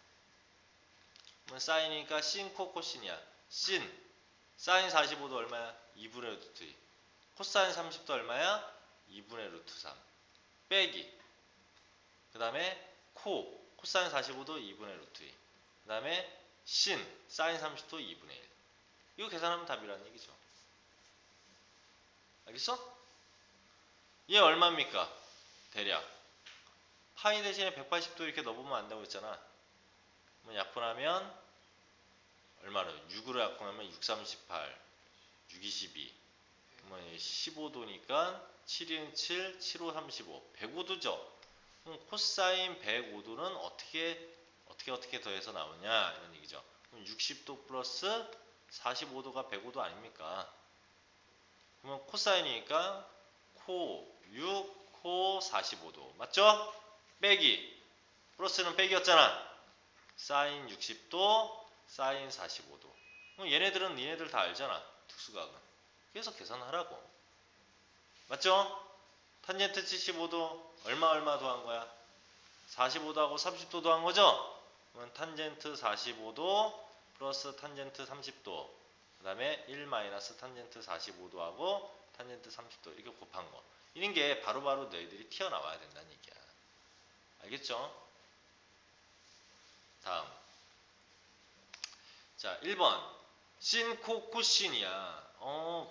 그러면 사인이니까 신, 코, 코신이야. 사인 45도 얼마야? 2분의 루트 2. 코사인 30도 얼마야? 2분의 루트 3. 빼기. 그 다음에 코사인 45도 2분의 루트 2. 그 다음에 사인 30도 2분의 1. 이거 계산하면 답이라는 얘기죠. 알겠어? 얘 얼마입니까? 대략. 파이 대신에 180도 이렇게 넣어보면 안다고 했잖아. 그럼 약분하면 얼마로? 6으로 약분하면 6, 38, 6, 22. 그러면 15도니까 7인 7, 7, 5, 35. 105도죠? 그럼 코사인 105도는 어떻게 더해서 나오냐? 이런 얘기죠. 그럼 60도 플러스 45도가 105도 아닙니까? 그러면 코사인이니까 코 6, 코 45도. 맞죠? 빼기. 플러스는 빼기였잖아. 사인 60도, 사인 45도. 그럼 얘네들은 니네들 다 알잖아. 특수각은. 그래서 계산하라고. 맞죠? 탄젠트 75도 얼마 더한 거야? 45도하고 30도 더한 거죠? 그러면 탄젠트 45도 플러스 탄젠트 30도 그 다음에 1 마이너스 탄젠트 45도하고 탄젠트 30도 이렇게 곱한 거. 이런 게 바로바로 너희들이 튀어나와야 된다는 얘기야. 알겠죠? 다음. 자, 1번. 신, 코, 코신이야.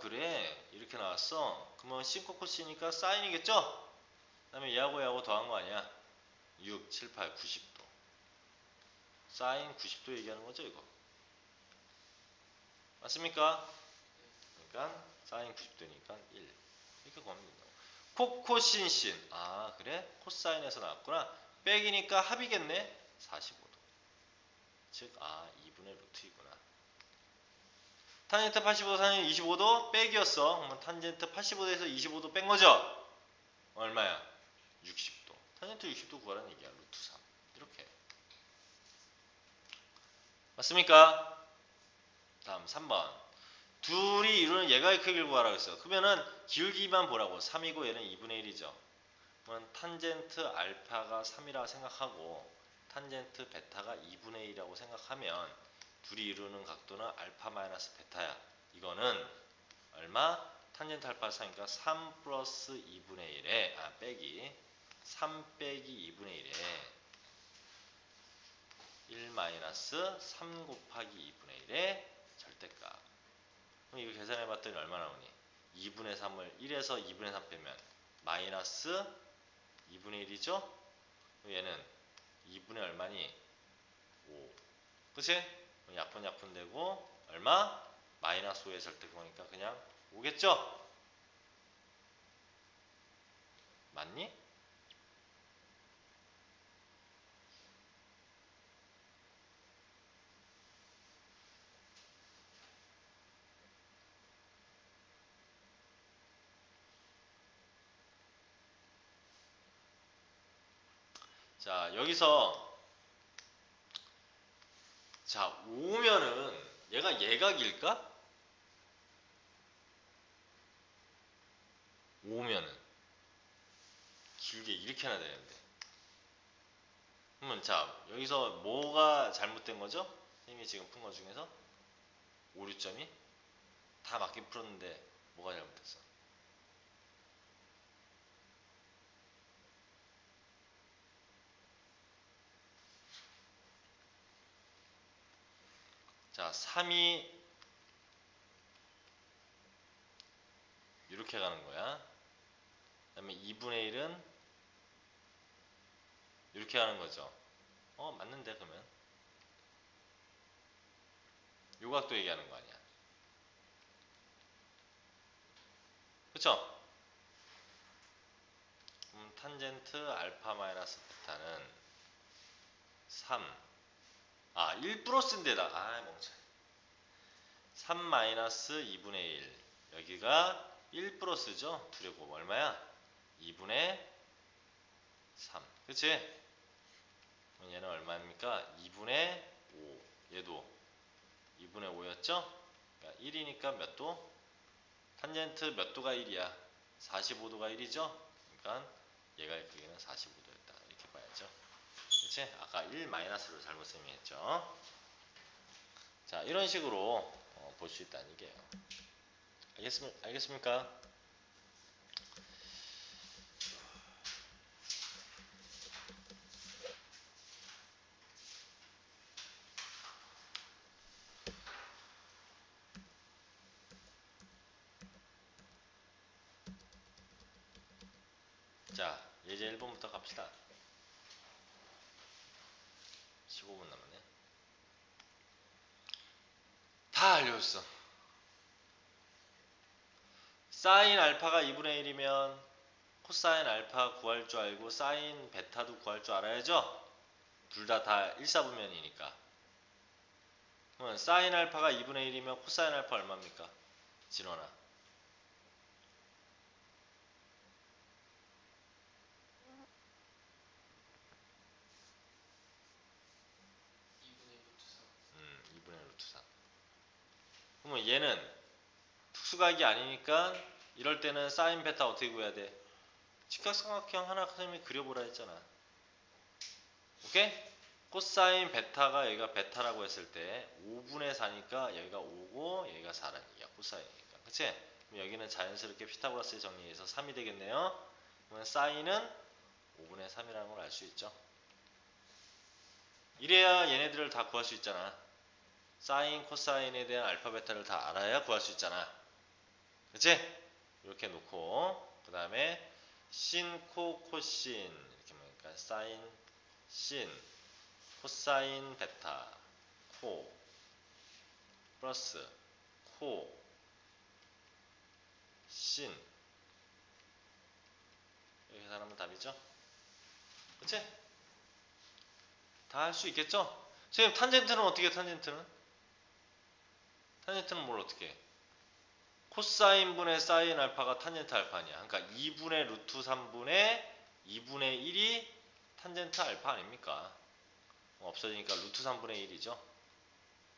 그래. 이렇게 나왔어. 그러면 신, 코, 코신이니까 사인이겠죠? 그 다음에 얘하고 더한 거 아니야? 6, 7, 8, 90도. 사인 90도 얘기하는 거죠, 이거. 맞습니까? 그러니까 사인 90도니까 1. 이렇게 구하면 된다. 코코신 신. 아, 그래? 코사인에서 나왔구나. 빼기니까 합이겠네. 45도. 즉, 2분의 루트이구나. 탄젠트 85도, 탄젠트 25도 빼기였어. 그러면 탄젠트 85도에서 25도 뺀 거죠? 얼마야? 60도. 탄젠트 60도 구하라는 얘기야. 루트 3. 이렇게. 맞습니까? 다음 3번. 둘이 이루는 예가의 크기를 구하라고 했어. 그러면은 기울기만 보라고. 3이고 얘는 2분의 1이죠. 그러면 탄젠트 알파가 3이라고 생각하고 탄젠트 베타가 2분의 1이라고 생각하면 둘이 이루는 각도는 알파 마이너스 베타야. 이거는 얼마? 탄젠트 알파 3이니까 3 플러스 2분의 1에 빼기 3 빼기 2분의 1에 1 마이너스 3 곱하기 2분의 1의 절대값. 그럼 이거 계산해봤더니 얼마 나오니? 2분의 3을 1에서 2분의 3 빼면 마이너스 2분의 1이죠? 얘는 2분의 얼마니? 5. 그치? 약분 되고 얼마? 마이너스 5의 절대값이니까 그냥 5겠죠? 맞니? 자, 여기서 자, 5면은 얘가 예각일까? 5면은 길게 이렇게 하나 되는데. 그러면 자, 여기서 뭐가 잘못된 거죠? 선생님이 지금 푼 거 중에서 5, 6점이 다 맞게 풀었는데 뭐가 잘못됐어? 자, 3이 이렇게 가는 거야. 그 다음에 2분의 1은 이렇게 가는 거죠. 맞는데 그러면 요 각도 얘기하는 거 아니야. 그쵸? 탄젠트 알파 마이너스 베타는 3. 1 플러스인데다. 멍청. 3 마이너스 2분의 1. 여기가 1 플러스죠? 둘의 곱 얼마야? 2분의 3. 그치? 얘는 얼마입니까? 2분의 5. 얘도 2분의 5였죠? 그러니까 1이니까 몇 도? 탄젠트 몇 도가 1이야? 45도가 1이죠? 그러니까 얘가의 크기는 45도였다. 이렇게 봐야죠. 그치? 아까 1 마이너스로 잘못 설명했죠? 자, 이런 식으로 볼 수 있다는 얘기예요. 알겠습니까? 자, 예제 1번부터 갑시다. 15분 남았네. 다 알려줬어. 사인 알파가 2분의 1이면 코사인 알파 구할 줄 알고 사인 베타도 구할 줄 알아야죠? 둘 다 일사분면이니까. 그러면 사인 알파가 2분의 1이면 코사인 알파 얼마입니까? 진원아. 2분의 루트 3. 그러면 얘는 특수각이 아니니까 이럴 때는 사인 베타 어떻게 구해야 돼? 직각삼각형 하나 선생님이 그려보라 했잖아. 오케이? 코사인 베타가 여기가 베타라고 했을 때 5분의 4니까 여기가 5고 여기가 4라는 얘기야. 코사인이니까. 그치? 그럼 여기는 자연스럽게 피타고라스의 정리에서 3이 되겠네요. 그러면 사인은 5분의 3이라는 걸 알 수 있죠. 이래야 얘네들을 다 구할 수 있잖아. 사인, 코사인에 대한 알파, 베타를 다 알아야 구할 수 있잖아. 그치? 이렇게 놓고 그 다음에 신, 코, 코신 이렇게 하니까 사인, 신 코사인 베타 코 플러스 코 신 이렇게 계산하면 답이죠? 그치? 다 할 수 있겠죠? 선생님 탄젠트는 어떻게 해? 탄젠트는 뭘 어떻게 해? 코사인 분의 사인 알파가 탄젠트 알파 아니야. 그러니까 2분의 루트 3분의 2분의 1이 탄젠트 알파 아닙니까? 없어지니까 루트 3분의 1이죠.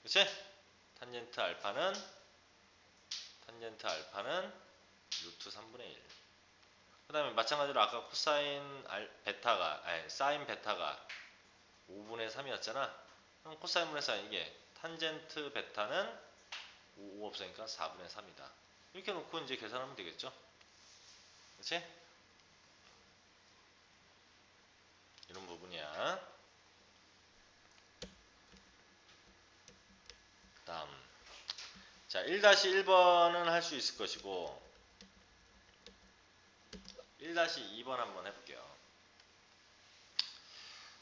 그치? 탄젠트 알파는 루트 3분의 1. 그 다음에 마찬가지로 아까 코사인 베타가 사인 베타가 5분의 3이었잖아. 그럼 코사인 분의 사인 이게 탄젠트 베타는 5 없으니까 4분의 3이다. 이렇게 놓고 이제 계산하면 되겠죠. 그치? 이런 부분이야. 다음. 자, 1-1번은 할 수 있을 것이고 1-2번 한번 해볼게요.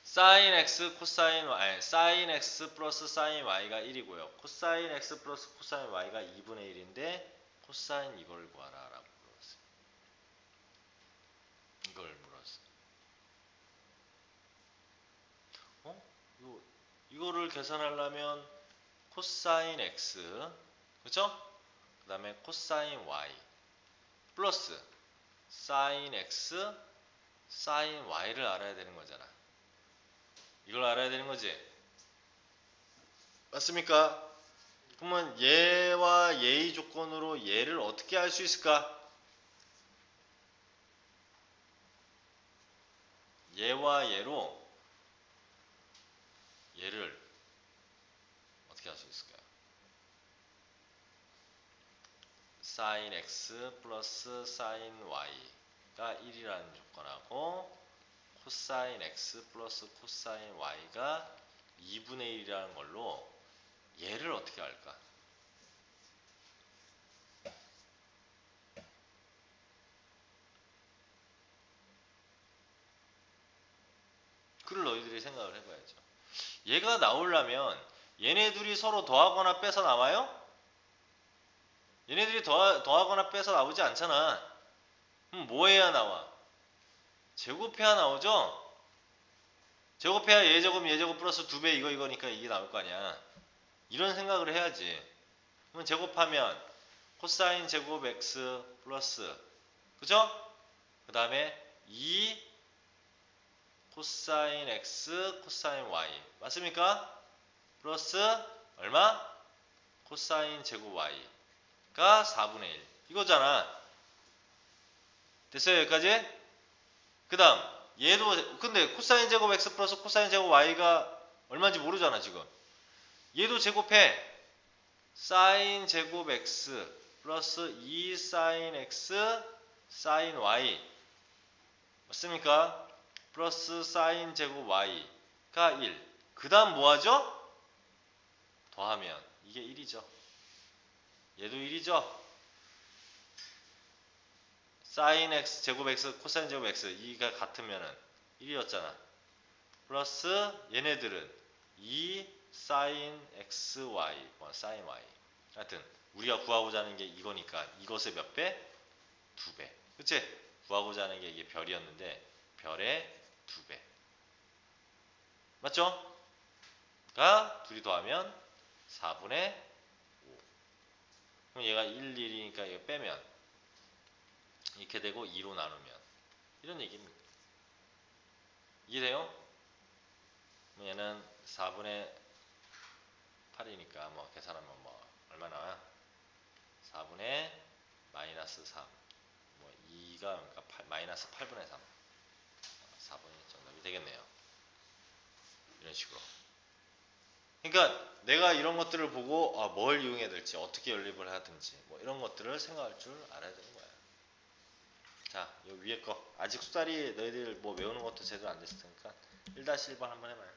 사인 x 코사인 y, 사인 x 플러스 사인 y가 1이고요. 코사인 x 플러스 코사인 y가 2분의 1인데 코사인 이걸 구하라 라고 물었어요. 이걸 물었어요. 이거를 계산하려면 코사인 x, 그쵸? 그 다음에 코사인 y 플러스 사인 x, 사인 y를 알아야 되는 거잖아. 이걸 알아야 되는 거지. 맞습니까? 그러면 얘와 얘의 조건으로 얘를 어떻게 할 수 있을까? 얘와 얘로 얘를 어떻게 할 수 있을까요? 사인 x 플러스 사인 y가 1이라는 조건하고 코사인 x 플러스 코사인 y가 2분의 1이라는 걸로 얘를 어떻게 할까? 그걸 너희들이 생각을 해봐야죠. 얘가 나오려면 얘네 둘이 서로 더하거나 빼서 나와요? 얘네들이 더하거나 빼서 나오지 않잖아. 그럼 뭐 해야 나와? 제곱해야 나오죠? 제곱해야 얘제곱 플러스 2배 이거니까 이게 나올 거 아니야. 이런 생각을 해야지. 그럼 제곱하면 코사인 제곱 x 플러스 그죠? 그 다음에 2 코사인 x 코사인 y 맞습니까? 플러스 얼마? 코사인 제곱 y가 4분의 1 이거잖아. 됐어요 여기까지? 그 다음 얘도 근데 코사인 제곱 x 플러스 코사인 제곱 y가 얼마인지 모르잖아 지금. 얘도 제곱해. 사인 제곱 x 플러스 2 사인 x 사인 y 맞습니까? 플러스 사인 제곱 y가 1. 그 다음 뭐하죠? 더하면 이게 1이죠. 얘도 1이죠. 사인 x 제곱 x 코사인 제곱 x 이가 같으면은 1이었잖아. 플러스 얘네들은 2 사인 x y 사인 y 하여튼 우리가 구하고자 하는 게 이거니까 이것의 몇 배? 2배. 그치? 구하고자 하는 게 이게 별이었는데 별의 2배. 맞죠? 가 둘이 더하면 4분의 5. 그럼 얘가 1, 1이니까 이거 빼면 이렇게 되고 2로 나누면 이런 얘기입니다. 이해돼요? 얘는 4분의 8이니까 뭐 계산하면 뭐 얼마 나와? 4분의 마이너스 3. 뭐 2가 그러니까 마이너스 8분의 3. 4분이 정답이 되겠네요. 이런 식으로. 그러니까 내가 이런 것들을 보고 뭘 이용해야 될지 어떻게 연립을 하든지 뭐 이런 것들을 생각할 줄 알아야 되는 거야. 자, 요 위에 거 아직 수다리 너희들 뭐 외우는 것도 제대로 안 됐을 테니까 1-1번 한번 해봐요.